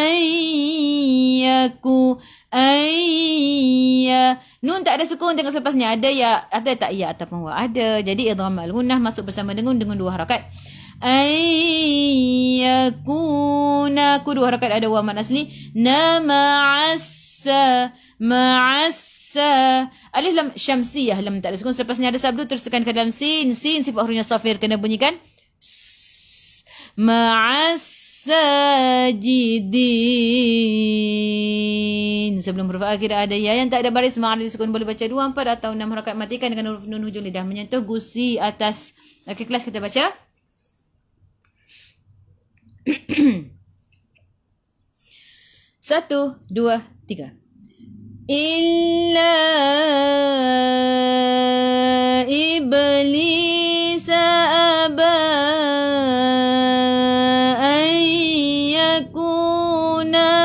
ayyaku ayya. Nun tak ada sukun tengok selepasnya. Ada ya, ada tak ya ataupun wa? Ada. Jadi idgham al-gunnah masuk bersama dengan 2 harakat. Ayyakuna ku 2 harakat ada wa mad asli. Na ma'assa ma'assa. Alif lam syamsiyah lam tak ada sukun. Selepasnya ada sabdu terus tekan ke dalam sin. Sin sifat hurufnya safir kena bunyikan ma'as-sajidin. Sebelum huruf akhir ada ya yang tak ada baris ma'adil sukun. Boleh baca 2, 4 atau 6 harakat. Matikan dengan huruf nun hujung lidah menyentuh gusi atas. Okey kelas kita baca. 1, 2, 3. Illa iblis aba ayyakuna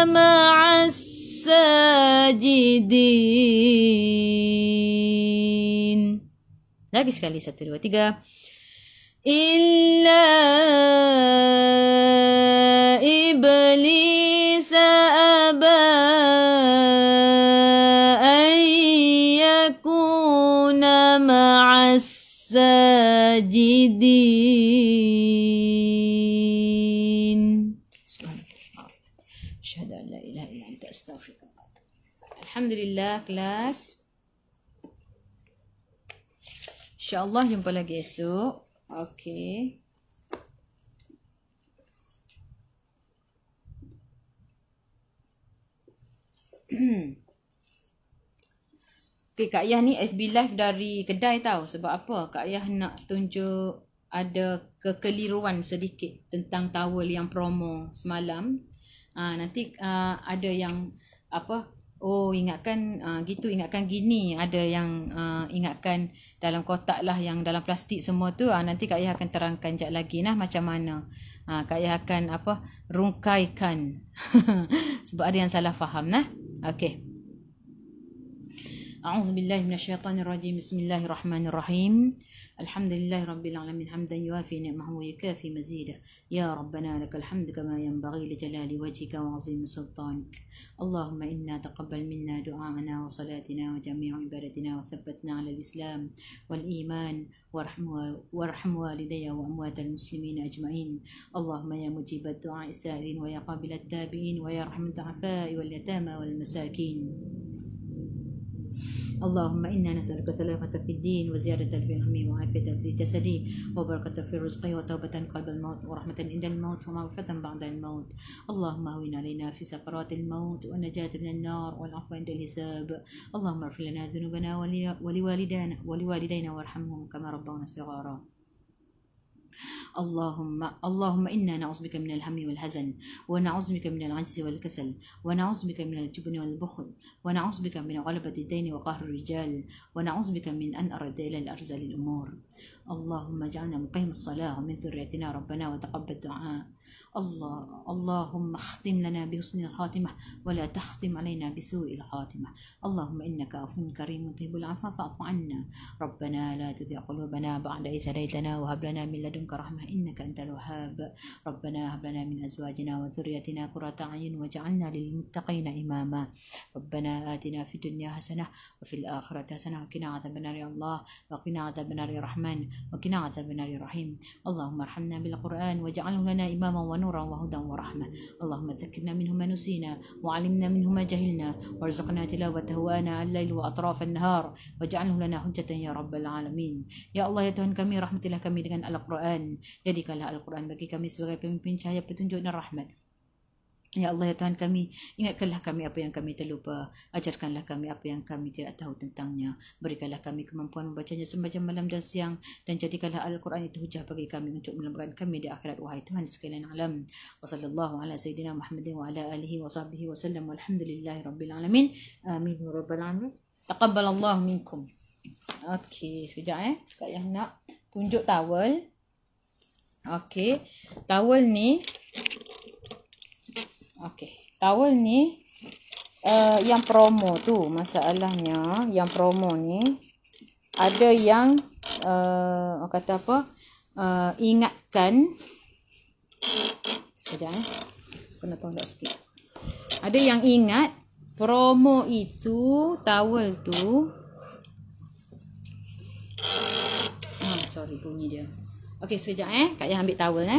ma'as sajidin. Lagi sekali 1, 2, 3. Illa iblis aba ayyakuna ma'as sajidin. Subhanallah. Asyhadu an la ilaha illa anta astaghfiruka wa atubu ilaik. Alhamdulillah kelas. InsyaAllah jumpa lagi esok. Okey. Okey, Kak Ayah ni FB live dari kedai tahu. Sebab apa? Kak Ayah nak tunjuk ada kekeliruan sedikit tentang towel yang promo semalam. Nanti ada yang apa? Oh, ingatkan gitu, ingatkan gini. Ada yang ingatkan dalam kotak lah, yang dalam plastik semua tu. Nanti Kak Ayah akan terangkan sekejap lagi nah macam mana. Kak Ayah akan apa? Rungkaikan. Sebab ada yang salah faham nah. Okey. أعوذ بالله من الشيطان الرجيم بسم الله الرحمن الرحيم الحمد لله رب العالمين حمدا يوافي نعمه ويكافي مزيده يا ربنا لك الحمد كما ينبغي لجلال وجهك وعظيم سلطانك اللهم إنا تقبل منا دعاءنا وصلاتنا وجميع عبادتنا وثبتنا على الإسلام والإيمان وارحم والدي وأموات المسلمين أجمعين اللهم يا مجيب الدعاء السائلين ويا قابل التابعين ويا رحم الضعفاء واليتامى والمساكين اللهم إنا نسألك سلامة في الدين وزيادة في العلم وعافية في الجسد وبركة في الرزق وتوبة قبل الموت ورحمة عند الموت ومغفرة بعد الموت اللهم هون علينا في سكرات الموت والنجاة من النار والعفو عند الحساب اللهم اغفر لنا ذنوبنا ولوالدينا وارحمهم كما ربونا صغارا اللهم إنا نعوذ بك من الهم والحزن ونعوذ بك من العجز والكسل ونعوذ بك من الجبن والبخل ونعوذ بك من غلبة الدين وقهر الرجال ونعوذ بك من أن أرد إلى الأرذل الأمور اللهم اجعلنا مقيم الصلاة ومن ذريتنا ربنا وتقبل دعاء اللهم اختم لنا بحسن الخاتمة ولا تختم علينا بسوء الخاتمة. اللهم إنك عفو كريم تحب العفو فاعف عنا. ربنا لا تزغ قلوبنا بعد إذ هديتنا وهب لنا من لدنك رحمة إنك أنت الوهاب. ربنا هب لنا من أزواجنا وذريتنا قرة أعين واجعلنا للمتقين إماما. ربنا آتنا في الدنيا حسنة وفي الآخرة حسنة وقنا عذاب النار يا الله، وقنا عذاب النار يا رحمن، وقنا عذاب النار يا رحيم. اللهم ارحمنا بالقرآن واجعله لنا إماما ونورا وهدى ورحمة. اللهم ذكرنا منه ما نسينا وعلمنا منه ما جهلنا وارزقنا تلاوته آناء الليل وأطراف النهار واجعله لنا حجة يا رب العالمين. Ya Allah, ya Tuhan kami, rahmatilah kami dengan Al-Quran. Jadikanlah Al-Quran bagi kami sebagai pemimpin cahaya petunjuk dan rahmat. Ya Allah, ya Tuhan kami, ingatkanlah kami apa yang kami terlupa. Ajarkanlah kami apa yang kami tidak tahu tentangnya. Berikanlah kami kemampuan membacanya sembahyang malam dan siang. Dan jadikanlah Al-Quran itu hujah bagi kami untuk menyelamatkan kami di akhirat. Wahai Tuhan sekalian alam. Wa sallallahu ala sayyidina Muhammadin wa ala alihi wa sahbihi wa sallam. Walhamdulillahi rabbil alamin. Amin ya rabbal alamin. Taqabbalallahu minkum. Okey, sekejap Kak yang nak tunjuk towel. Okey, towel ni. Okey, towel ni yang promo tu, masalahnya yang promo ni ada yang kata apa? Ingatkan. Sekejap kena tolak sikit. Ada yang ingat promo itu, towel tu. Sorry bunyi dia. Okey, sekejap Kak yang ambil towel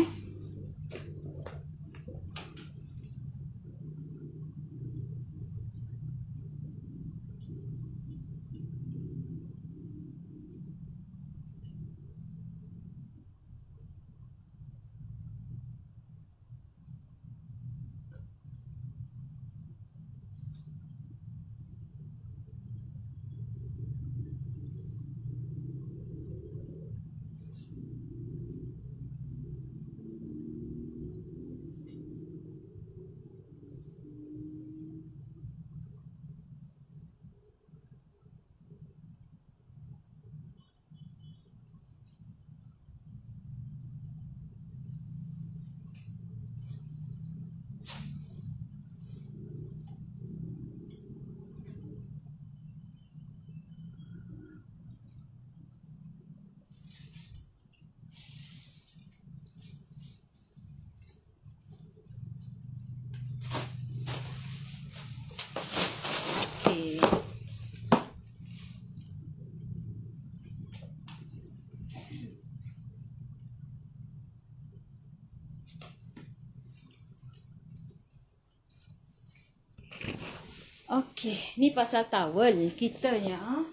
Okey, ni pasal towel kitanya.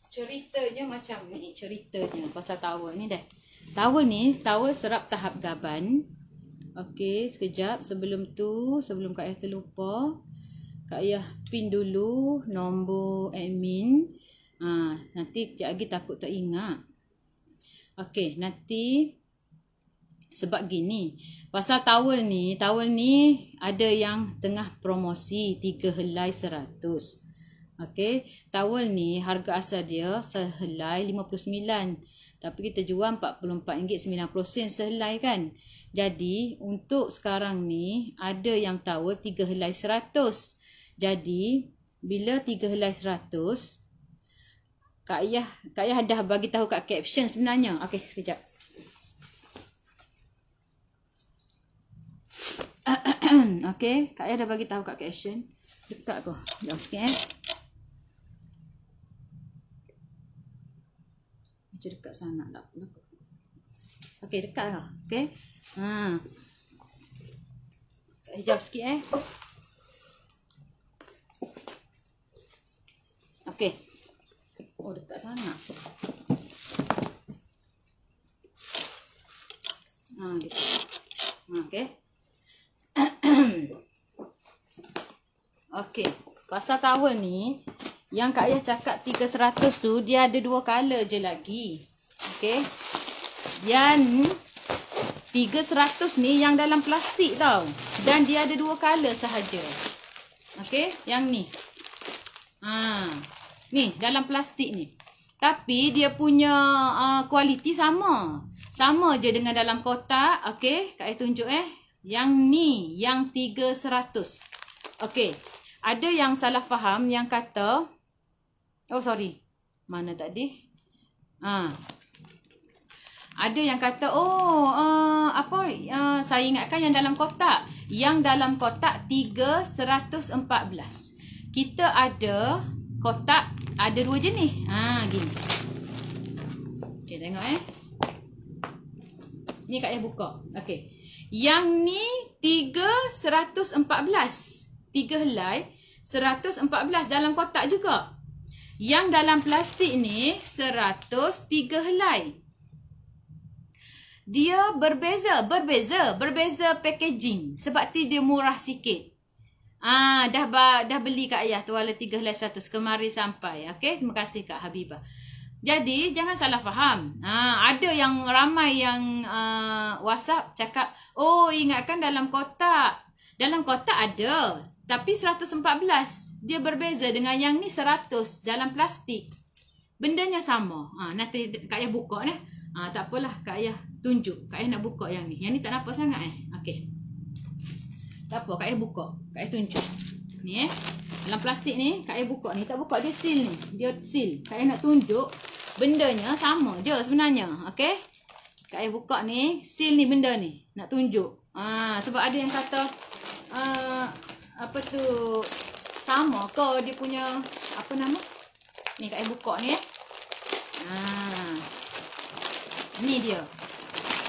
Ceritanya macam ni, ceritanya pasal towel ni dah. Towel ni, towel serap tahap gaban. Okey, sekejap sebelum tu, sebelum Kak Ayah terlupa, Kak Ayah pin dulu nombor admin. Nanti kejap lagi takut tak ingat. Okey, nanti sebab gini, pasal towel ni ada yang tengah promosi 3 helai 100. Okey, towel ni harga asal dia sehelai 59. Tapi kita jual RM44.90 sehelai kan. Jadi untuk sekarang ni ada yang towel 3 helai 100. Jadi bila 3 helai 100, Kak Ayah dah bagi tahu kat caption sebenarnya. Okey, sekejap. Okey, Kak Ayah dah bagi tahu kat caption. Dekat aku. Jauh sikit Macam dekat sana tak. Okey, dekat ke? Okey. Jauh sikit Okey. Oh, dekat sana. Gitu. Okey. Okey, pasal towel ni yang Kak Ayah cakap 300 tu dia ada 2 color je lagi. Okey. Yang 300 ni yang dalam plastik tau. Dan dia ada 2 color sahaja. Okey, yang ni. Ni dalam plastik ni. Tapi dia punya kualiti sama. Sama je dengan dalam kotak. Okey, Kak Ai tunjuk Yang ni, yang 300. Okey. Ada yang salah faham yang kata, oh sorry. Mana tadi? Ada yang kata, saya ingatkan yang dalam kotak. Yang dalam kotak 314. Kita ada kotak, ada 2 jenis. Gini. Okay, tengok Ni Kak Ai buka. Okay. Yang ni 314. 3 helai, 114 dalam kotak juga. Yang dalam plastik ni 103 helai. Dia berbeza packaging. Sebab tu dia murah sikit. Dah beli Kak Ayah tu wala 3 helai 100 kemari sampai. Okey, terima kasih Kak Habibah. Jadi jangan salah faham. Ada yang ramai yang WhatsApp cakap, "Oh, ingatkan dalam kotak." Dalam kotak ada, tapi 114. Dia berbeza dengan yang ni 100 dalam plastik. Bendanya sama. Nanti Kak Ayah buka ni. Tak apalah, Kak Ayah tunjuk. Kak Ayah nak buka yang ni. Yang ni tak nampak sangat Okey. Tak apa, Kak Ayah buka. Kak Ayah tunjuk. Ni dalam plastik ni, Kak Ayah buka ni. Tak buka, dia seal ni. Dia seal. Kak Ayah nak tunjuk. Bendanya sama je sebenarnya. Okey. Kak Ayah buka ni. Seal ni benda ni. Nak tunjuk. Sebab ada yang kata, apa tu, sama ke dia punya, apa nama? Ni Kak Ayah buka ni Ni dia.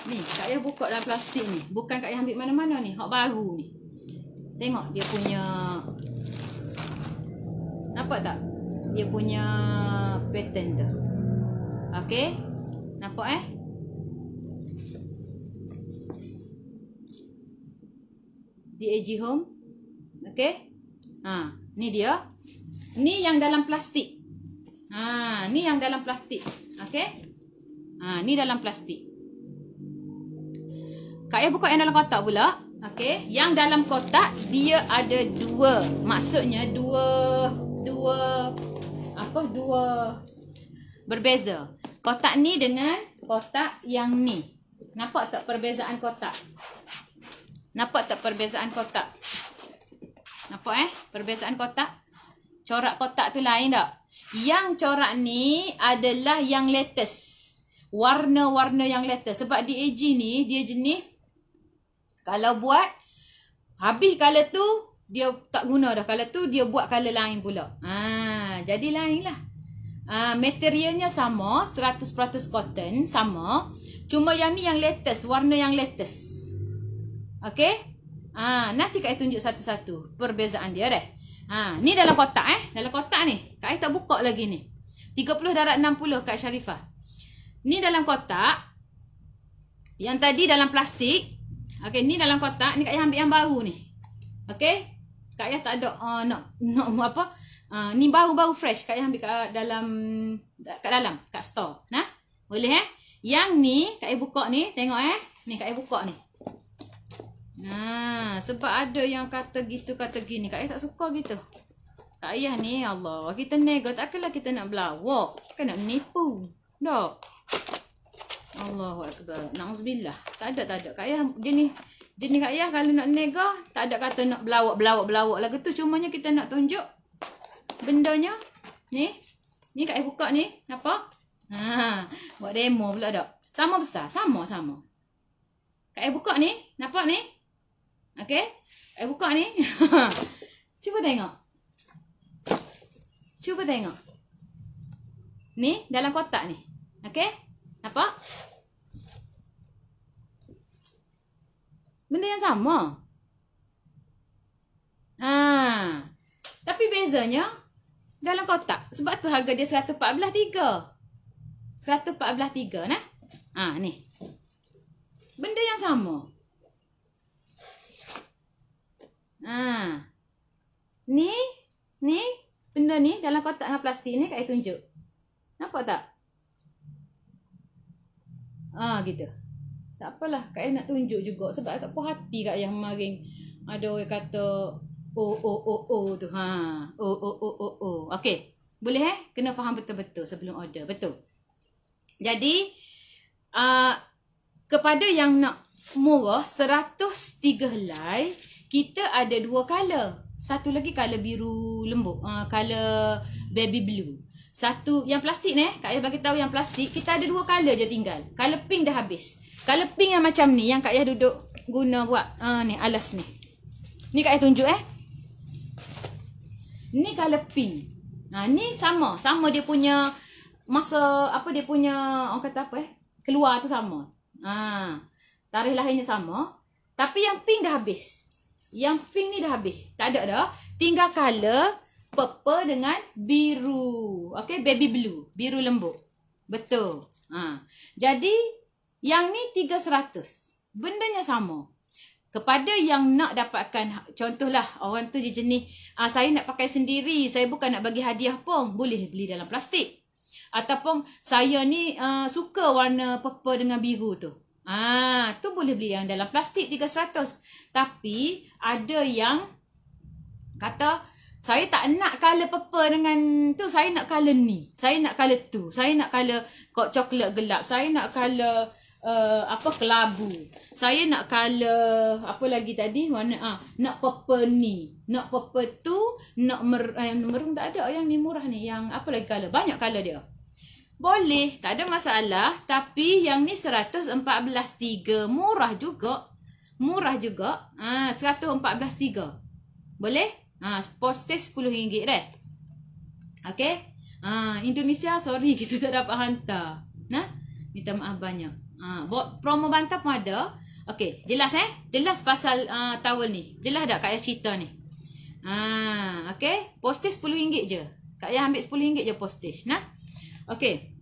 Ni Kak Ayah buka dalam plastik ni. Bukan Kak Ayah ambil mana-mana ni. Hak baru ni. Tengok dia punya. Nampak tak? Dia punya pattern tu. Okey. Nampak DAG Home. Okey. Ni dia. Ni yang dalam plastik. Ni yang dalam plastik. Okey. Ni dalam plastik. Kak Ayah buka yang dalam kotak pula. Okey. Yang dalam kotak dia ada 2. Maksudnya dua berbeza. Kotak ni dengan kotak yang ni. Nampak tak perbezaan kotak? Nampak tak perbezaan kotak? Nampak perbezaan kotak? Corak kotak tu lain tak? Yang corak ni adalah yang latest. Warna-warna yang latest. Sebab DAG ni dia jenis, kalau buat habis color tu dia tak guna dah. Color tu dia buat color lain pula. Jadi lain lah. Materialnya sama, 100% cotton sama. Cuma yang ni yang latest, warna yang latest. Okey? Nanti Kak Ai tunjuk satu-satu perbezaan dia ni dalam kotak dalam kotak ni. Kak Ai tak buka lagi ni. 30/60 Kak Syarifah. Ni dalam kotak. Yang tadi dalam plastik. Okey, ni dalam kotak. Ni Kak Ayah ambil yang baru ni. Okey? Kak Ayah tak ada ni baru-baru fresh. Kak Ayah ambil kat dalam kat store. Boleh Yang ni Kak Ayah buka ni, tengok Ni Kak Ayah buka ni. Sebab ada yang kata gitu, kata gini. Kak Ayah tak suka gitu. Kak Ayah ni, Allah, kita nego. Takkanlah kita nak berlawak. Kan nak menipu. Tak. Allahu Akbar. Na'udzubillah. Tak ada. Kak Ayah, dia ni Kak Ayah kalau nak nego, tak ada kata nak berlawak lagu tu. Cumanya kita nak tunjuk bendanya. Ni Kak Ayah buka ni. Nampak? Buat demo pula tak? Sama besar. Sama. Kak Ayah buka ni. Nampak ni? Okey? Kak Ayah buka ni. Cuba tengok. Ni dalam kotak ni. Okey? Nampak? Benda yang sama. Tapi bezanya dalam kotak. Sebab tu harga dia 114.3. 114.3 ni. Benda yang sama. Ni benda ni dalam kotak dengan plastik ni Kak Ai tunjuk. Nampak tak? Gitu. Tak apalah, Kak Ai nak tunjuk juga sebab tak puas hati Kak Ai maring ada orang kata tu. Okey. Boleh kena faham betul-betul sebelum order. Betul. Jadi kepada yang nak murah 103 helai, kita ada 2 color. Satu lagi color biru lembut, color baby blue. Satu yang plastik ni, Kak Yah bagi tahu yang plastik, kita ada 2 color je tinggal. Color pink dah habis. Color pink yang macam ni yang Kak Yah duduk guna buat ni alas ni. Ni Kak Yah tunjuk Ni color pink. Ni sama dia punya masa apa, dia punya orang kata apa keluar tu sama. Tarikh lahirnya sama, tapi yang pink dah habis. Yang pink ni dah habis. Tak ada dah. Tinggal color purple dengan biru. Okey, baby blue, biru lembut. Betul. Jadi yang ni 300. Bendanya sama. Kepada yang nak dapatkan, contohlah orang tu je jenis saya nak pakai sendiri, saya bukan nak bagi hadiah pun, boleh beli dalam plastik. Ataupun saya ni suka warna purple dengan biru tu. Tu boleh beli yang dalam plastik 300. Tapi ada yang kata saya tak nak color purple dengan tu, saya nak color ni, saya nak color tu, saya nak color coklat gelap, saya nak color kelabu, saya nak color apa lagi tadi warna nak purple ni, nak purple tu, nak merung tak ada yang ni murah ni, yang apa lagi color, banyak color dia. Boleh, tak ada masalah. Tapi yang ni 114.3 murah juga. 114.3 boleh. Postage RM10 dah. Okay. Indonesia sorry kita tak dapat hantar. Minta maaf banyak. Promo bantal pun ada. Okay, jelas jelas pasal towel ni. Jelas tak Kak Yah cerita ni? Okay, postage RM10 je. Kak Yah ambil RM10 je postage. Okay.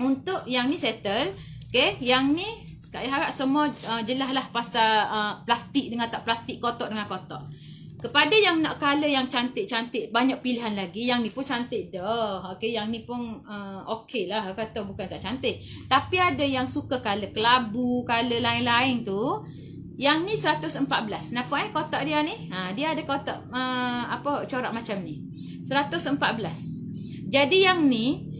Untuk yang ni settle. Okay. Yang ni Kak Yah harap semua jelas lah pasal plastik dengan tak plastik, kotak dengan kotak. Kepada yang nak color yang cantik-cantik, banyak pilihan lagi. Yang ni pun cantik dah. Okay. Yang ni pun okey lah. Kata bukan tak cantik. Tapi ada yang suka color kelabu, color lain-lain tu. Yang ni 114. Nampak kotak dia ni? Dia ada kotak corak macam ni. 114. Jadi yang ni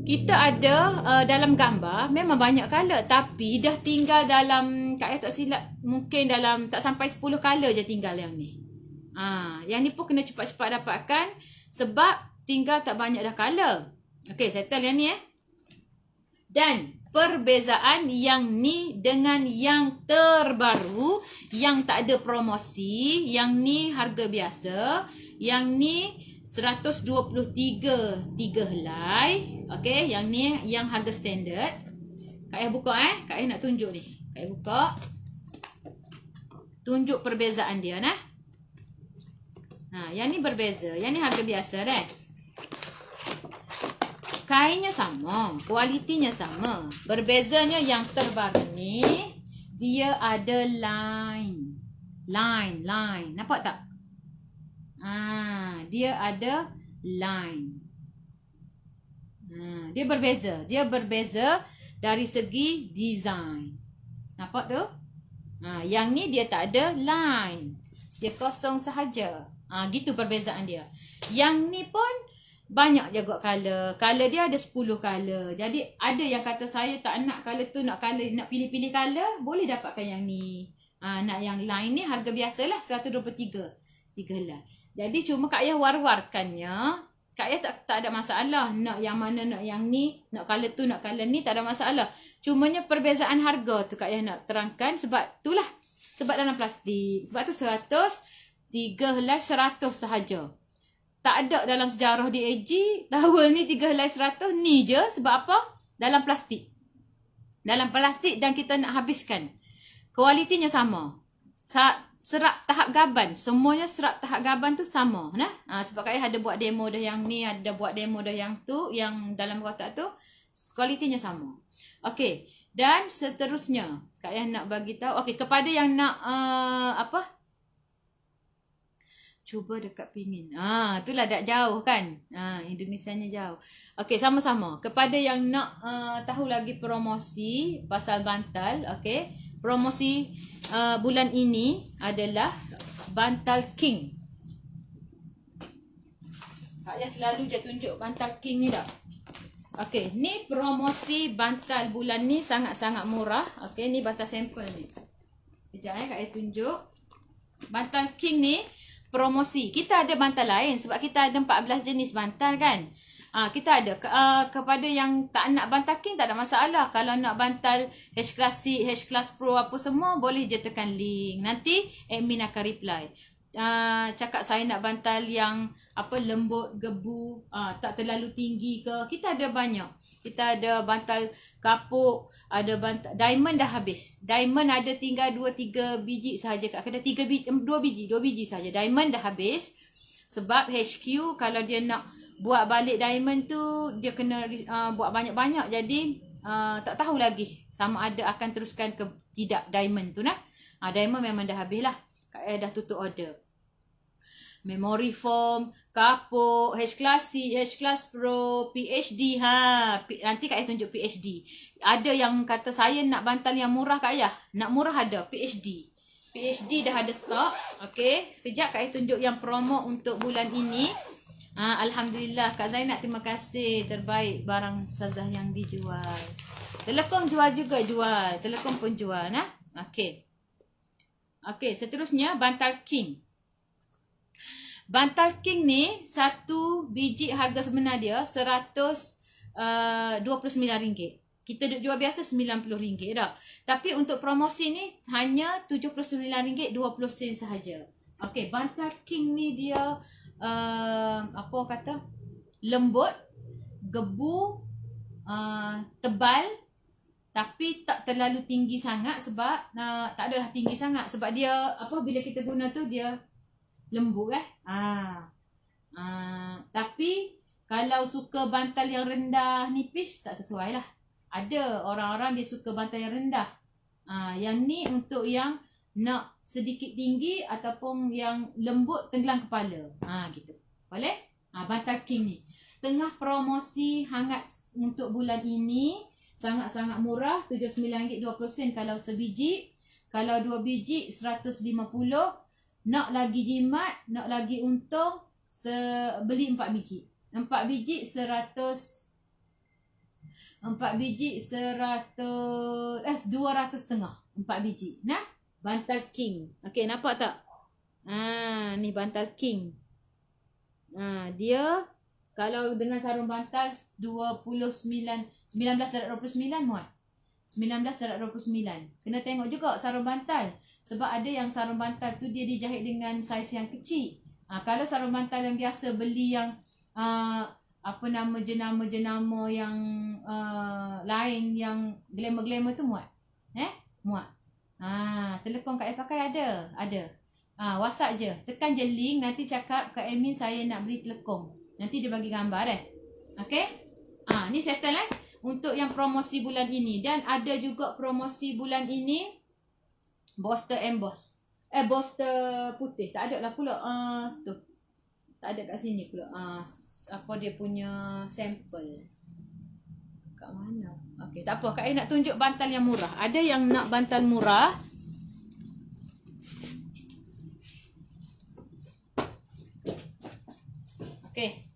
kita ada dalam gambar memang banyak color, tapi dah tinggal dalam, Kak Yah tak silap, mungkin dalam tak sampai 10 color je tinggal yang ni. Yang ni pun kena cepat-cepat dapatkan sebab tinggal tak banyak dah color. Okey, settle yang ni Dan perbezaan yang ni dengan yang terbaru, yang tak ada promosi, yang ni harga biasa, yang ni 123 helai. Okey, yang ni yang harga standard. Kak Yah buka Kak Yah nak tunjuk ni. Kak Yah buka. Tunjuk perbezaan dia yang ni berbeza. Yang ni harga biasa dah. Kainnya sama, kualitinya sama. Berbezanya yang terbaru ni dia ada line. Nampak tak? Dia ada line. Dia berbeza dari segi design. Nampak tu? Yang ni dia tak ada line. Dia kosong sahaja. Gitu perbezaan dia. Yang ni pun banyak juga color. Color dia ada 10 color. Jadi ada yang kata saya tak nak color tu, nak pilih-pilih color, boleh dapatkan yang ni. Nak yang line ni harga biasalah 123 helai. Jadi cuma Kak Yah war-warkannya. Kak Yah tak ada masalah. Nak yang mana, nak yang ni, nak color tu, nak color ni, tak ada masalah. Cumanya perbezaan harga tu Kak Yah nak terangkan. Sebab itulah. Sebab dalam plastik. Sebab tu 103 helai 100 sahaja. Tak ada dalam sejarah DAG. Towel ni 3 helai 100. Ni je. Sebab apa? Dalam plastik. Dalam plastik dan kita nak habiskan. Kualitinya sama. Serap tahap gaban, semuanya serap tahap gaban tu sama. Sebab Kak Yah ada buat demo dah yang ni, ada buat demo dah yang tu, yang dalam kotak tu, kualitinya sama. Okey, dan seterusnya Kak Yah nak bagi tahu. Okey, kepada yang nak cuba dekat pingin. Itulah dah jauh kan. Indonesianya jauh. Okey, sama-sama. Kepada yang nak tahu lagi promosi pasal bantal, okey. Promosi bulan ini adalah bantal king. Kak Yah selalu je tunjuk bantal king ni tak? Okey, ni promosi bantal bulan ni sangat-sangat murah. Okey, ni bantal sampel ni. Kejap Kak Ai tunjuk. Bantal King ni promosi. Kita ada bantal lain sebab kita ada 14 jenis bantal kan. Kita ada kepada yang tak nak bantal King tak ada masalah. Kalau nak bantal H Classic, H Class Pro apa semua boleh je tekan link. Nanti admin akan reply. Cakap saya nak bantal yang lembut, gebu, tak terlalu tinggi ke. Kita ada banyak. Kita ada bantal kapuk, ada bantal diamond dah habis. Diamond ada tinggal 2-3 biji sahaja kat kedai. 2 biji sahaja. Diamond dah habis. Sebab HQ kalau dia nak buat balik diamond tu dia kena buat banyak-banyak. Jadi tak tahu lagi sama ada akan teruskan ke tidak diamond tu nah. Diamond memang dah habis lah. Kak Ai dah tutup order. Memory foam, kapuk, H Classic, H Class Pro, PhD. Nanti Kak Ai tunjuk PhD. Ada yang kata saya nak bantal yang murah Kak Ayah. Nak murah ada PhD. PhD dah ada stok. Okey, sekejap Kak Ai tunjuk yang promo untuk bulan ini. Alhamdulillah Kak Zainab, terima kasih. Terbaik barang Ustazah yang dijual. Telekom jual juga jual. Telekom pun jual nah. Okey. Okey, seterusnya bantal King. Bantal King ni satu biji harga sebenar dia RM129. Kita duk jual biasa RM90 dah. Tapi untuk promosi ni hanya RM79.20 sahaja. Okey, bantal King ni dia lembut, gebu, tebal, tapi tak terlalu tinggi sangat sebab tak adalah tinggi sangat sebab dia bila kita guna tu dia lembut tapi kalau suka bantal yang rendah nipis tak sesuai lah. Ada orang-orang dia suka bantal yang rendah. Yang ni untuk yang nak sedikit tinggi ataupun yang lembut tenggelam kepala. Gitu. Boleh? Bantal King ni tengah promosi hangat untuk bulan ini. Sangat-sangat murah, RM79.20 kalau sebiji. Kalau 2 biji RM150. Nak lagi jimat, nak lagi untung, beli 4 biji. 4 biji 200 setengah. 4 biji. Nah, bantal King. Okey, nampak tak? Ni bantal King. Dia kalau dengan sarung bantal 19.29 muat. 19.29. Kena tengok juga sarung bantal. Sebab ada yang sarung bantal tu dia dijahit dengan saiz yang kecil. Kalau sarung bantal yang biasa beli yang jenama-jenama yang lain yang glamour-glamour tu muat. Muat. Telekom Kak Ai pakai ada. WhatsApp je. Tekan je link, nanti cakap Kak admin saya nak beli Telekom. Nanti dia bagi gambar Okey? Ni settle untuk yang promosi bulan ini. Dan ada juga promosi bulan ini Boster emboss. Boster putih. Tak ada lah pula. Tu. Tak ada kat sini pula. Dia punya sampel. Kat mana? Okey, tak apa. Kak Ai nak tunjuk bantal yang murah. Ada yang nak bantal murah. Okey.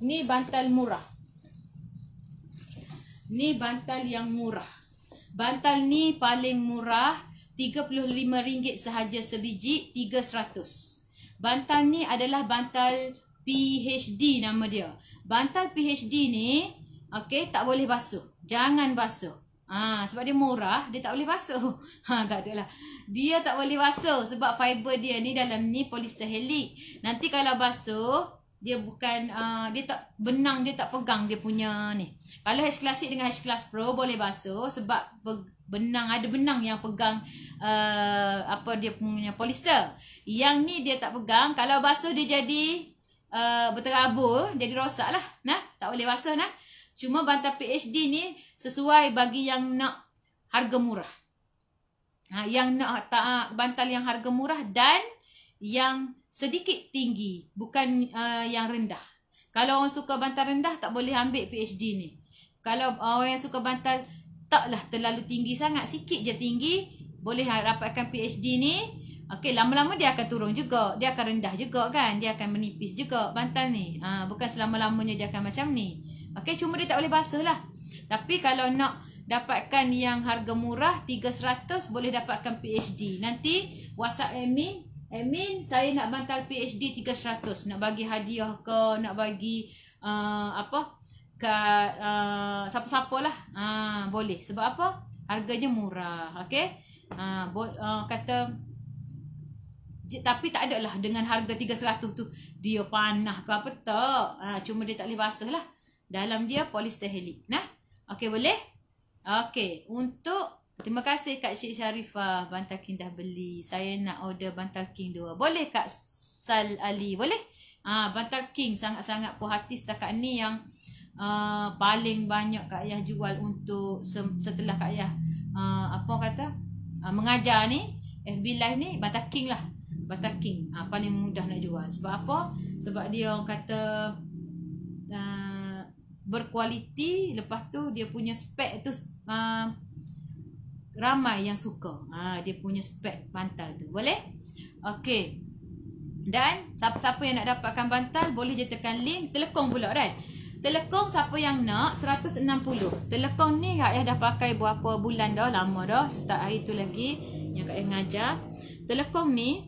Ni bantal murah. Ni bantal yang murah. Bantal ni paling murah RM35 sahaja sebiji, 300. Bantal ni adalah bantal PhD nama dia. Bantal PhD ni tak boleh basuh. Jangan basuh. Sebab dia murah, dia tak boleh basuh. Tak adalah. Dia tak boleh basuh sebab fiber dia ni dalam ni polister helic. Nanti kalau basuh dia bukan dia tak benang, dia tak pegang dia punya ni. Kalau H Classic dengan H Class Pro boleh basuh sebab ada benang yang pegang dia punya polister. Yang ni dia tak pegang. Kalau basuh dia jadi berterabur, jadi rosak lah. Tak boleh basuh Cuma bantal PhD ni sesuai bagi yang nak harga murah. Yang nak bantal yang harga murah dan yang sedikit tinggi, bukan yang rendah. Kalau orang suka bantal rendah tak boleh ambil PhD ni. Kalau orang yang suka bantal taklah terlalu tinggi sangat, sikit je tinggi, boleh dapatkan PhD ni. Okey, lama-lama dia akan turun juga, dia akan rendah juga kan, dia akan menipis juga bantal ni. Bukan selama-lamanya dia akan macam ni. Okey, cuma dia tak boleh basuh lah. Tapi kalau nak dapatkan yang harga murah 300 boleh dapatkan PhD. Nanti WhatsApp admin saya nak bantal PhD 300, nak bagi hadiah ke, nak bagi kat siapa-siapa lah. Boleh. Sebab apa? Harganya murah. Okey. Kata tapi tak ada lah dengan harga 300 tu dia panah ke apa tak. Cuma dia tak boleh basuh lah. Dalam dia polisterhelik. Nah. Okey, boleh? Okey, terima kasih Kak Cik Sharifah, bantal king dah beli. Saya nak order bantal king 2. Boleh Kak Sal Ali? Boleh? Bantal king sangat-sangat puas hati setakat ni yang paling banyak Kak Ayah jual untuk setelah Kak Ayah mengajar ni, FB Live ni, bantal king lah. Bantal king paling mudah nak jual. Sebab apa? Sebab dia orang kata berkualiti, lepas tu dia punya spek tu ramai yang suka. Dia punya spek bantal tu. Boleh? Okey. Dan siapa-siapa yang nak dapatkan bantal boleh je tekan link. Telekong pula kan. Telekong siapa yang nak 160. Telekong ni Kak Ayah dah pakai berapa bulan dah, lama dah. Start hari tu lagi yang Kak Ayah ngajar. Telekong ni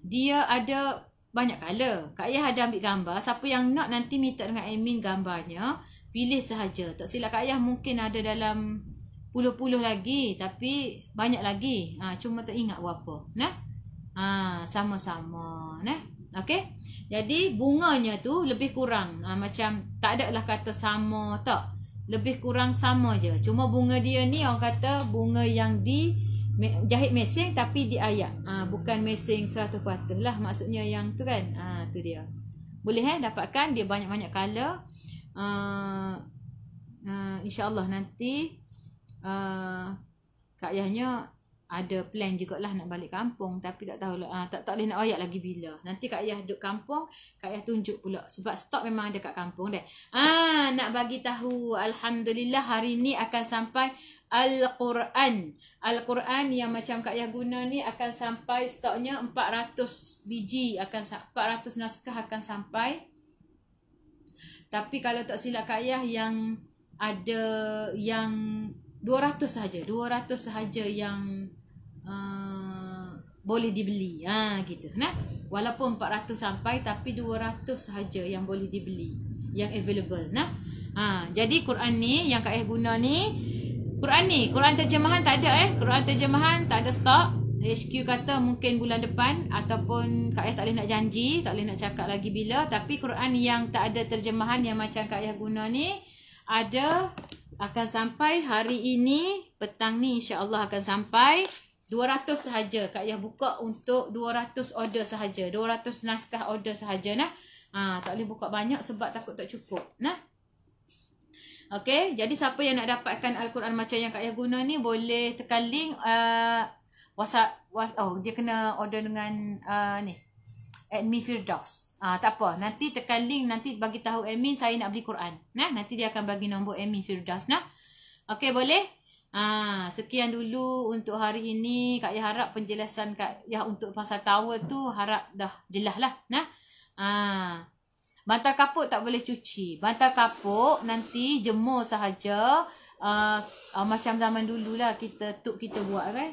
dia ada banyak color. Kak Ayah ada ambil gambar. Siapa yang nak nanti minta dengan admin gambarnya. Pilih sahaja. Tak silap Kak Ayah mungkin ada dalam puluh-puluh lagi. Tapi banyak lagi. Cuma tak ingat berapa. Nah. Sama-sama. Nah. Okey. Jadi bunganya tu lebih kurang. Macam tak ada lah kata sama tak. Lebih kurang sama je. Cuma bunga dia ni orang kata bunga yang jahit mesing tapi diayak. Bukan mesing 100% lah maksudnya yang tu kan. Tu dia. Boleh dapatkan, dia banyak-banyak color. InsyaAllah nanti Kak Ayahnya ada plan jugalah nak balik kampung, tapi tak tahu tak boleh nak ayak lagi bila. Nanti Kak Ayah duduk kampung, Kak Ayah tunjuk pula sebab stok memang ada kat kampung dah. Nak bagi tahu, alhamdulillah hari ni akan sampai Al-Quran. Al-Quran yang macam Kak Ayah guna ni akan sampai stoknya 400 biji, 400 naskah akan sampai. Tapi kalau tak silap Kak Ayah yang ada yang 200 sahaja. 200 sahaja yang boleh dibeli. Gitu. Nah, walaupun 400 sampai tapi 200 sahaja yang boleh dibeli, yang available. Nah. Jadi Quran ni yang Kak Ayah guna ni, Quran terjemahan tak ada Quran terjemahan tak ada stok. HQ kata mungkin bulan depan, ataupun Kak Ayah tak boleh nak janji, tak boleh nak cakap lagi bila. Tapi Quran yang tak ada terjemahan yang macam Kak Ayah guna ni ada, akan sampai hari ini petang ni, insya-Allah akan sampai 200 sahaja. Kak Ayah buka untuk 200 order sahaja, 200 naskah order sahaja. Nah. Tak boleh buka banyak sebab takut tak cukup. Nah. Okey, jadi siapa yang nak dapatkan Al-Quran macam yang Kak Ayah guna ni boleh tekan link WhatsApp. Dia kena order dengan ni admin Firdaus. Tak apa, nanti tekan link, nanti bagi tahu admin saya nak beli Quran. Nah, nanti dia akan bagi nombor admin Firdaus. Nah. Okey, boleh? Sekian dulu untuk hari ini. Kak Ayah harap penjelasan Kak Ayah untuk pasal towel tu harap dah jelas lah. Nah. Bantal kapuk tak boleh cuci. Bantal kapuk nanti jemur sahaja. Macam zaman dulu lah kita buat kan.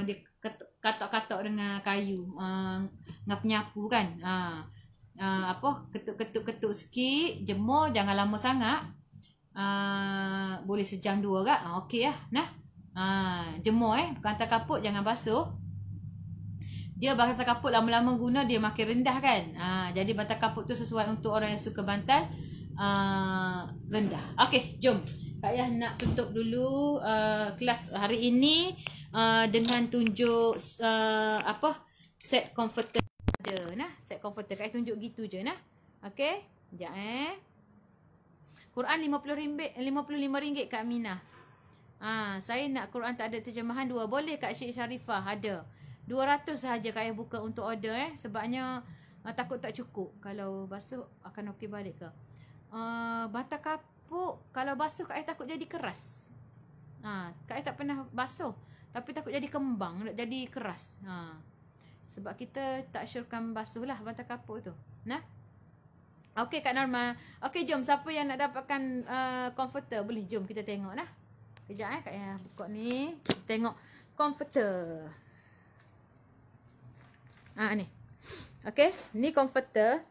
Dia katak-katak dengan kayu. Dengan penyapu kan. Ketuk-ketuk sikit. Jemur jangan lama sangat. Boleh sejam 2 kan. Okey lah. Nah. Jemur bantal kapuk jangan basuh. Dia bantal kapuk lama-lama guna dia makin rendah kan. Jadi bantal kapuk tu sesuai untuk orang yang suka bantal rendah. Okey, jom. Kak Ayah nak tutup dulu kelas hari ini dengan tunjuk set comforter ada. Nah, set comforter. Kak Ayah tunjuk gitu je nah. Okey, sekejap Quran RM55 Kak Aminah. Saya nak Quran tak ada terjemahan 2. Boleh Kak Syed Sharifah ada. 200 sahaja Kak Ayah buka untuk order sebabnya takut tak cukup. Kalau basuh akan okey balik ke. Bantal kapuk kalau basuh Kak Ayah takut jadi keras. Kak Ayah tak pernah basuh tapi takut jadi kembang, nak jadi keras. Sebab kita tak syorkan basuh lah bantal kapuk tu. Nah. Okey Kak Norma. Okey jom siapa yang nak dapatkan comforter boleh jom kita tengok nah. Kejap Kak ya buka ni. Kita tengok comforter. Ni. Okey, ni comforter.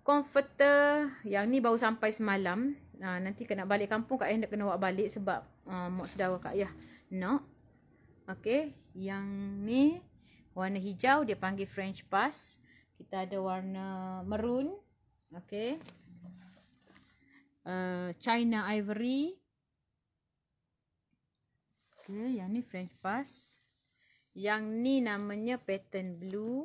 Comforter yang ni baru sampai semalam. Nanti kena balik kampung Kak Ayah nak kena bawa balik sebab mak saudara Kak Ayah nak. Okey, yang ni warna hijau dia panggil French Pass. Kita ada warna maroon. Okey. China Ivory. Okey, yang ni French Pass. Yang ni namanya Pattern Blue.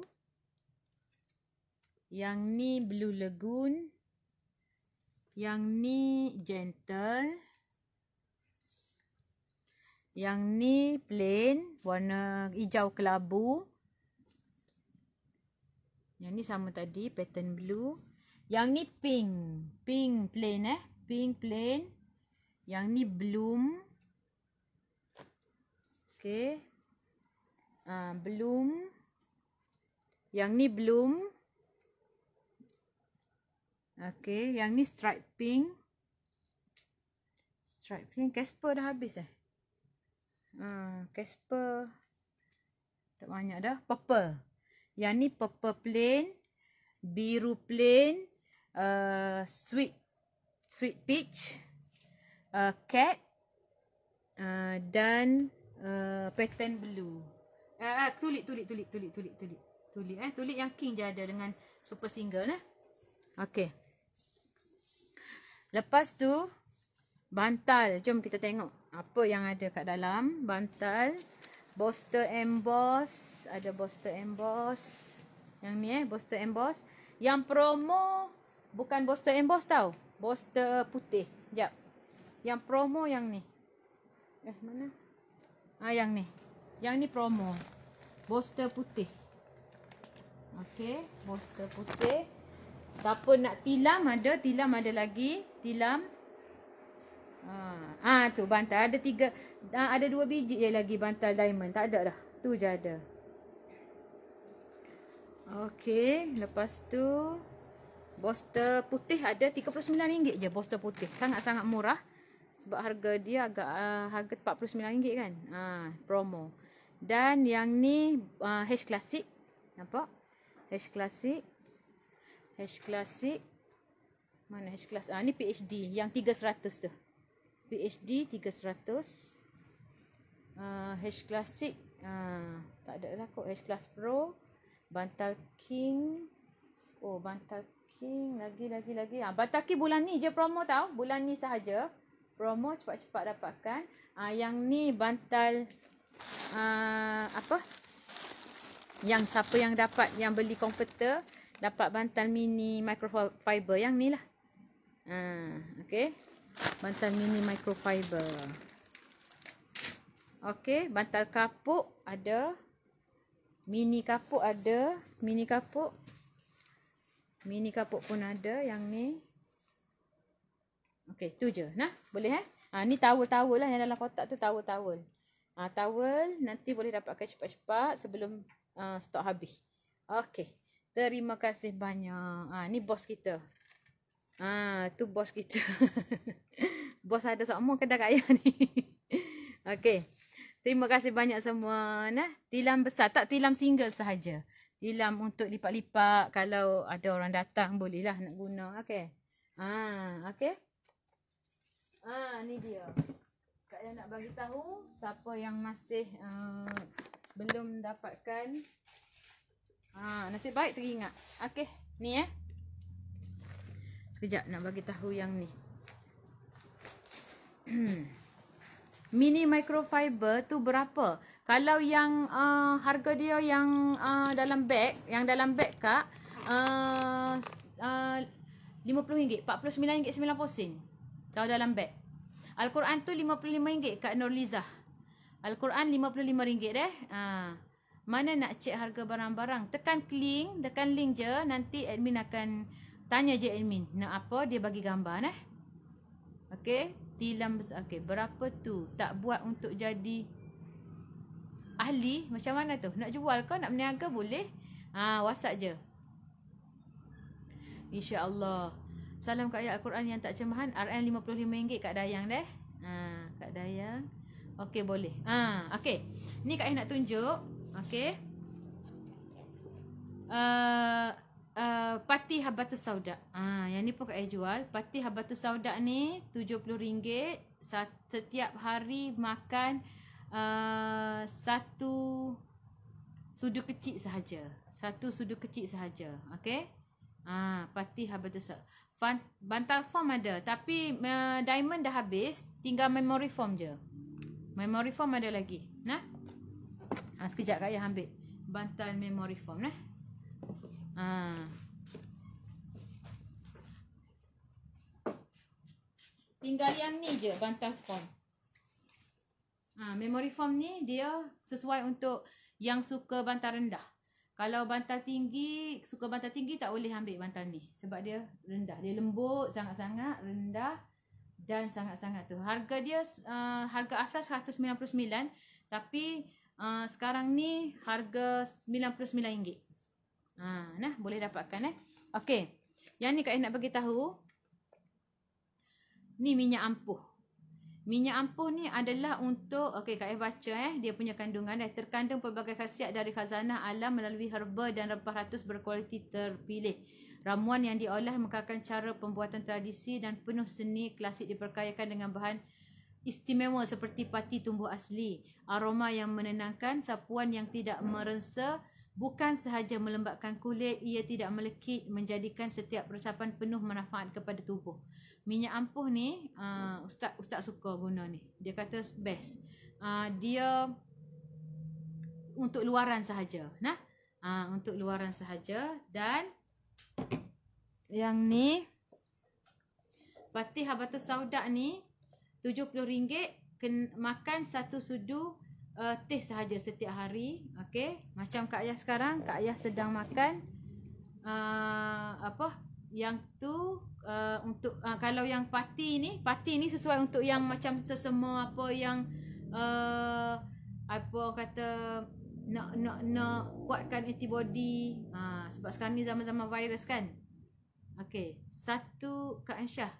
Yang ni Blue Lagoon. Yang ni Gentle. Yang ni Plain, warna hijau kelabu. Yang ni sama tadi, Pattern Blue. Yang ni Pink. Pink Plain Pink Plain. Yang ni Bloom. Okay. Bloom. Yang ni Bloom. Okay. Yang ni Stripe Pink. Stripe Pink. Casper dah habis Casper. Tak banyak dah. Purple. Yang ni purple plain. Biru plain. Sweet peach. Cat. Dan pattern blue. Tulik yang king je ada dengan super single Okay. Lepas tu bantal. Jom kita tengok apa yang ada kat dalam bantal. Bolster emboss. Ada bolster emboss. Yang ni bolster emboss. Yang promo bukan bolster emboss tau. Bolster putih. Sekejap. Yang promo yang ni. Mana? Yang ni. Yang ni promo. Bolster putih. Okey, bolster putih. Siapa nak tilam ada. Tilam ada lagi. Tilam. Tu bantal ada 3 ada 2 biji je lagi bantal diamond. Tak ada dah. Tu je ada. Okey, lepas tu bolster putih ada RM39 je bolster putih. Sangat-sangat murah sebab harga dia agak harga RM49 kan. Promo. Dan yang ni H Classic. Nampak? H Classic. H Classic. Mana H Classic? Ni PhD yang 300 tu. PhD 300. H Classic tak ada lah kot. H Class Pro. Bantal King. Bantal King lagi. Bantal King bulan ni je promo tau. Bulan ni sahaja promo, cepat-cepat dapatkan. Yang ni bantal yang siapa yang dapat, yang beli comforter dapat bantal mini microfiber yang ni lah. Okay. Bantal mini microfiber. Okey, bantal kapuk ada. Mini kapuk ada. Mini kapuk pun ada yang ni. Okey, tu je. Nah, boleh ni towel-towel lah yang dalam kotak tu, towel-towel. Towel nanti boleh dapatkan cepat-cepat sebelum stok habis. Okey. Terima kasih banyak. Ni bos kita. Tu bos kita. Bos ada semua kedai kaya ni. Okey. Terima kasih banyak semua. Tilam besar. Tak tilam single sahaja. Tilam untuk lipat-lipat. Kalau ada orang datang bolehlah nak guna. Okey. Okey. Ni dia. Kak Ayah nak bagi tahu siapa yang masih belum dapatkan. Nasib baik teringat. Okey. Ni Sekejap nak bagi tahu yang ni. Mini microfiber tu berapa? Kalau yang harga dia yang dalam beg, Kak, RM50, RM49.90 kalau dalam beg. Al-Quran tu RM55 Kak Nurliza. Al-Quran RM55 deh. Mana nak cek harga barang-barang? Tekan link je, nanti admin akan tanya je admin nak apa, dia bagi gambar Okey, tilam besar. Okey, berapa tu? Tak buat untuk jadi ahli, macam mana tu? Nak jual ke nak berniaga boleh? WhatsApp je. InsyaAllah. Salam kat ayat Al-Quran yang tak cemahan. RM RM55 Kak Dayang deh. Kak Dayang. Okey, boleh. Okey. Ni Kak Ayah nak tunjuk. Okey. Pati Habatus Sauda. Yang ni pun Kak Ayah jual. Pati Habatus Sauda ni RM70. Setiap hari makan satu sudu kecil sahaja. Satu sudu kecil sahaja. Okey. Pati Habatus Sauda. Bantal form ada, tapi diamond dah habis, tinggal memory form je. Memory form ada lagi. Nah. Sekejap Kak Ayah ambil bantal memory form nah. Tinggal yang ni je bantal form. Memory form ni dia sesuai untuk yang suka bantal rendah. Kalau bantal tinggi, suka bantal tinggi tak boleh ambil bantal ni sebab dia rendah. Dia lembut sangat-sangat, rendah dan sangat-sangat tu. Harga dia harga asas RM199 tapi sekarang ni harga RM99. Nah, boleh dapatkan Okey. Yang ni Kak Ayah nak bagi tahu. Ni minyak ampuh. Minyak ampuh ni adalah untuk, okey Kak Ayah baca dia punya kandungan terkandung pelbagai khasiat dari khazanah alam melalui herba dan rempah ratus berkualiti terpilih. Ramuan yang diolah mengekalkan cara pembuatan tradisi dan penuh seni klasik diperkayakan dengan bahan istimewa seperti pati tumbuh asli. Aroma yang menenangkan, sapuan yang tidak merensa, bukan sahaja melembabkan kulit, ia tidak melekit, menjadikan setiap resapan penuh manfaat kepada tubuh. Minyak ampuh ni Ustaz suka guna ni. Dia kata best. Dia untuk luaran sahaja. Nah. Untuk luaran sahaja. Dan yang ni Pati Habatus Sauda ni RM70. Makan satu sudu teh sahaja setiap hari. Okey. Macam Kak Ayah sekarang, Kak Ayah sedang makan yang tu untuk kalau yang pati ni sesuai untuk yang macam sesama apa yang apa kata nak kuatkan antibody. Sebab sekarang ni zaman-zaman virus kan. Okey, satu Kak Ansyah.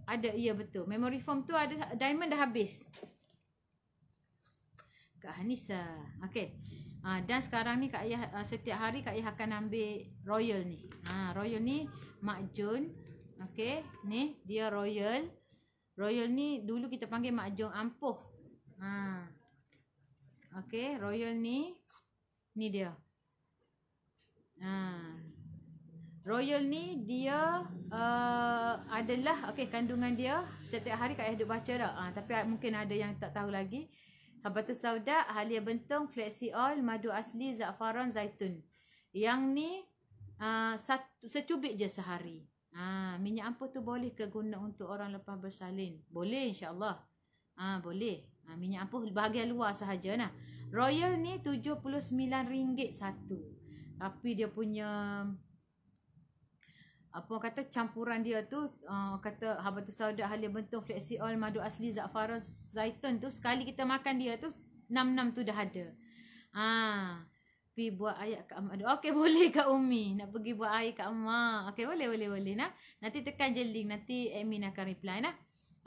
Ada, ya betul. Memory foam tu ada, diamond dah habis. Kak Hanisa. Okey. Dan sekarang ni Kak Ayah setiap hari Kak Ayah akan ambil Royal ni. Royal ni Mak Jun. Okey, ni dia Royal. Royal ni dulu kita panggil Mak Jun ampuh. Okey, Royal ni dia. Royal ni dia adalah okey, kandungan dia setiap hari Kak Ayah duk baca dah. Tapi mungkin ada yang tak tahu lagi. Habatus Sauda, halia bentung, flaxseed oil, madu asli, za'faran, zaitun. Yang ni secubit je sehari. Minyak ampuh tu boleh ke guna untuk orang lepas bersalin? Boleh insya-Allah. Boleh. Minyak ampuh bahagian luar sahaja nah. Royal ni RM79 satu. Tapi dia punya apa kata campuran dia tu kata Habatus Sauda, halia bentung, flaxseed oil, madu asli, za'faran, zaitun tu sekali kita makan dia tu 6 tu dah ada. Pergi buat air kat Amak. Okey, boleh Kak Umi. Nak pergi buat air kat Amak. Okey, boleh nah. Nanti tekan je link, nanti admin akan reply nah.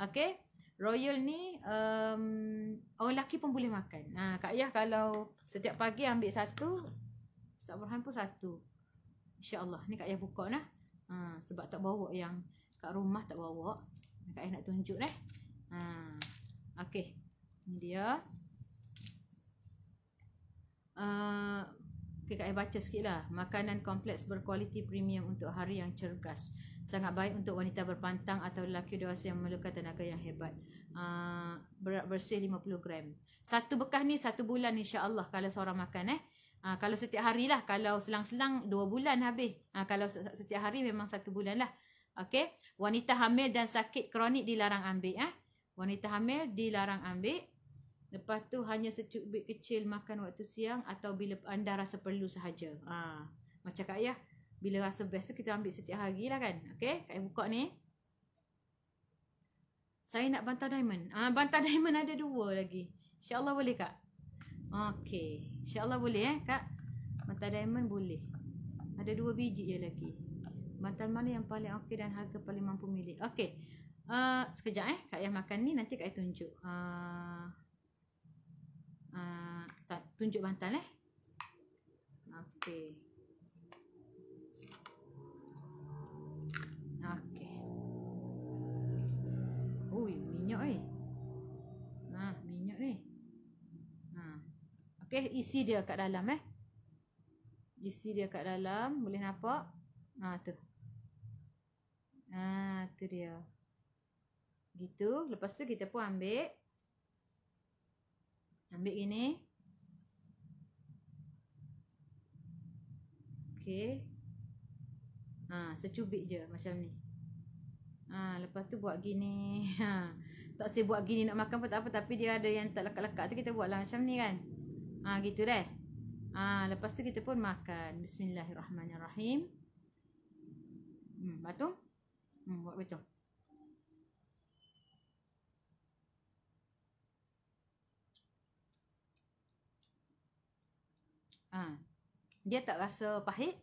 Okey. Royal ni orang lelaki pun boleh makan. Kak Ayah kalau setiap pagi ambil satu, Ustaz Burhan pun satu. InsyaAllah. Ni Kak Ayah buka nah. Sebab tak bawa yang kat rumah, tak bawa. Kak Ayah nak tunjuk Okey. Ni dia. Kak Ayah baca sikit lah. Makanan kompleks berkualiti premium untuk hari yang cergas. Sangat baik untuk wanita berpantang atau lelaki dewasa yang memerlukan tenaga yang hebat. Berat bersih 50 gram. Satu bekas ni 1 bulan insya-Allah kalau seorang makan kalau setiap hari lah. Kalau selang-selang 2 bulan habis. Kalau setiap hari memang 1 bulan lah. Okey. Wanita hamil dan sakit kronik dilarang ambil. Wanita hamil dilarang ambil. Lepas tu hanya secubit kecil makan waktu siang atau bila anda rasa perlu sahaja. Macam Kak Ayah, bila rasa best tu kita ambil setiap hari lah kan. Okey, Kak Ayah buka ni. Saya nak bantal diamond. Bantal diamond ada 2 lagi. InsyaAllah boleh Kak? Okey, InsyaAllah boleh Kak. Bantal diamond boleh. Ada 2 biji je lagi. Bantal mana yang paling okey dan harga paling mampu milik? Okey. Sekejap Kak Yah makan ni, nanti Kak Yah tunjuk. Tunjuk bantal Okey. Okey. Ui, minyak minyak ni. Okey, isi dia kat dalam Isi dia kat dalam, boleh nampak? Tu. Tu dia. Gitu, lepas tu kita pun ambil gini. Okey. Secubit je macam ni. Lepas tu buat gini. Tak saya buat gini nak makan pun tak apa, tapi dia ada yang tak lekat-lekat tu, kita buatlah macam ni kan. Gitu dah. Lepas tu kita pun makan. Bismillahirrahmanirrahim. Batu. Buat betul. Dia tak rasa pahit.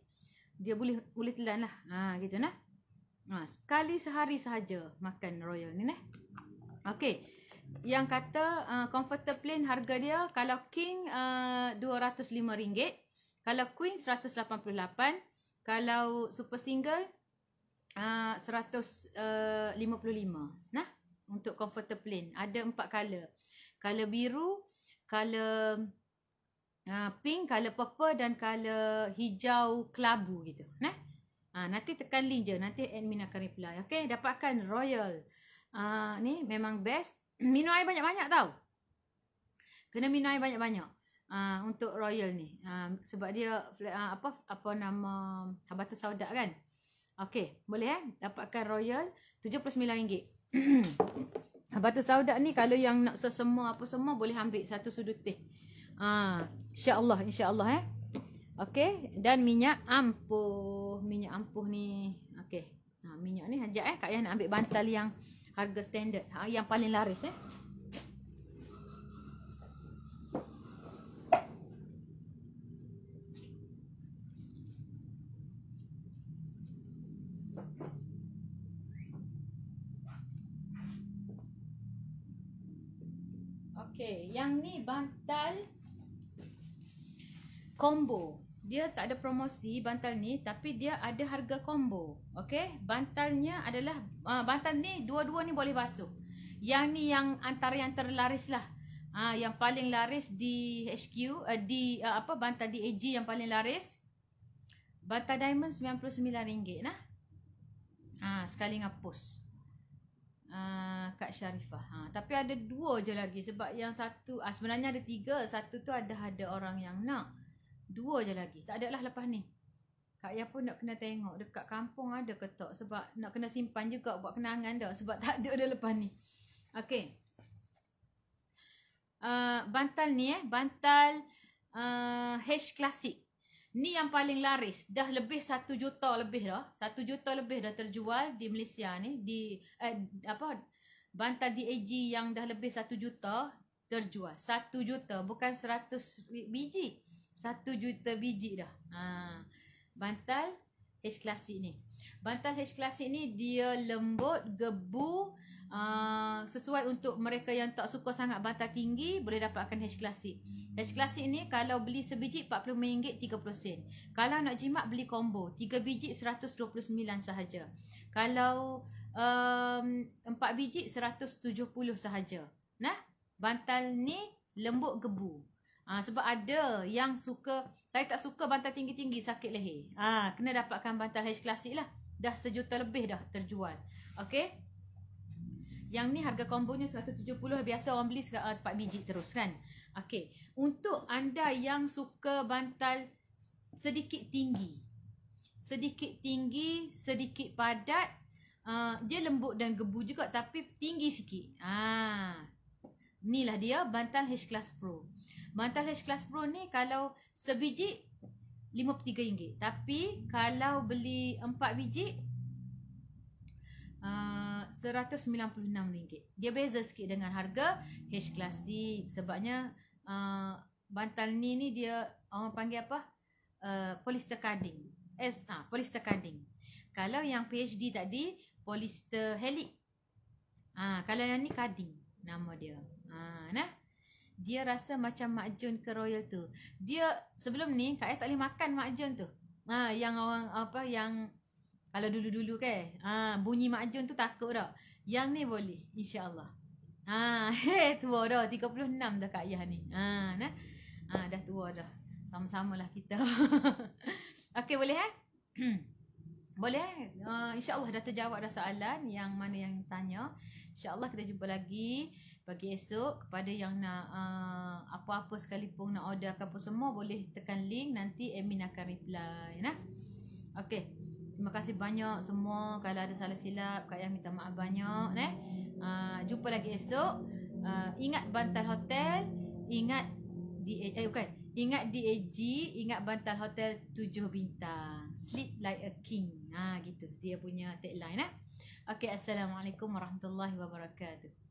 Dia boleh telan lah. Gitu nah. Sekali sehari sahaja makan royal ni Okey. Yang kata comforter plain harga dia kalau king RM205, kalau queen RM188, kalau super single RM155. Untuk comforter plain ada 4 color. Color biru, color pink, color purple dan color hijau kelabu gitu. Nanti tekan link je, nanti admin akan reply. Okey, dapatkan royal. Ni memang best. Minum air banyak-banyak tau. Kena minum air banyak-banyak. Untuk royal ni. Sebab dia apa nama batu sauda kan. Okey, boleh dapatkan royal RM79. Batu sauda ni kalau yang nak sesama apa semua boleh ambil satu sudut teh. InsyaAllah Okey, dan minyak ampuh. Minyak ampuh ni. Okey. Minyak ni Kak Yah nak ambil bantal yang harga standard. Yang paling laris Okey, yang ni bantal combo. Dia tak ada promosi bantal ni, tapi dia ada harga combo. Okey, bantalnya adalah bantal ni dua-dua ni boleh basuh. Yang ni yang antara yang terlaris lah. Yang paling laris di HQ bantal di AG yang paling laris. Bantal diamond RM99 sekali ngapus. Kak Syarifah. Tapi ada 2 je lagi sebab yang satu sebenarnya ada 3, satu tu ada orang yang nak. 2 je lagi. Tak ada lah lepas ni. Kak Yah pun nak kena tengok dekat kampung ada ke tak, sebab nak kena simpan juga buat kenangan dah, sebab tak ada dah lepas ni. Okey. Bantal ni bantal H Classic. Ni yang paling laris. Dah lebih 1 juta lebih dah. 1 juta lebih dah terjual di Malaysia ni. Bantal DAG yang dah lebih 1 juta terjual. 1 juta. Bukan 100 biji. 1 juta biji dah. Bantal H Classic ni. Bantal H Classic ni dia lembut, gebu. Sesuai untuk mereka yang tak suka sangat bantal tinggi, boleh dapatkan H Classic. H Classic ni kalau beli sebiji RM45 30 sen. Kalau nak jimat beli combo 3 biji RM129 sahaja. Kalau 4 biji RM170 sahaja. Bantal ni lembut gebu. Sebab ada yang suka, saya tak suka bantal tinggi-tinggi sakit leher. Kena dapatkan bantal H Classic lah. Dah 1 juta lebih dah terjual. Okey. Yang ni harga kombonya 170, biasa orang beli 4 biji terus kan. Okey, untuk anda yang suka bantal sedikit tinggi, sedikit padat, dia lembut dan gebu juga tapi tinggi sikit. Inilah dia bantal H Class Pro. Bantal H Class Pro ni kalau sebiji RM53, tapi kalau beli 4 biji RM196. Dia beza sikit dengan harga H Classic. Sebabnya bantal ni dia orang panggil apa? Polyester carding. Polyester carding. Kalau yang PhD tadi polyester helix. Kalau yang ni carding nama dia. Nah. Dia rasa macam Mak Jun ke Royal tu. Dia sebelum ni Kak Ayah tak boleh makan Mak Jun tu. Yang orang apa yang kalau dulu-dulu ke bunyi Mak Jun tu takut dah. Yang ni boleh insya-Allah. Tua dah 36 dah Kak Ayah ni. Nah. Dah tua dah. Sama-samalah kita. Okey boleh boleh insya-Allah dah terjawab dah soalan yang mana yang tanya. InsyaAllah kita jumpa lagi pagi esok. Kepada yang nak apa-apa sekalipun nak order apa semua, boleh tekan link, nanti admin akan reply. Okey, terima kasih banyak semua. Kalau ada salah silap, Kak Ayah minta maaf banyak. Jumpa lagi esok. Ingat bantal hotel, ingat ingat DAG, ingat bantal hotel 7 bintang. Sleep like a king. Gitu dia punya tagline. Okey, assalamualaikum warahmatullahi wabarakatuh.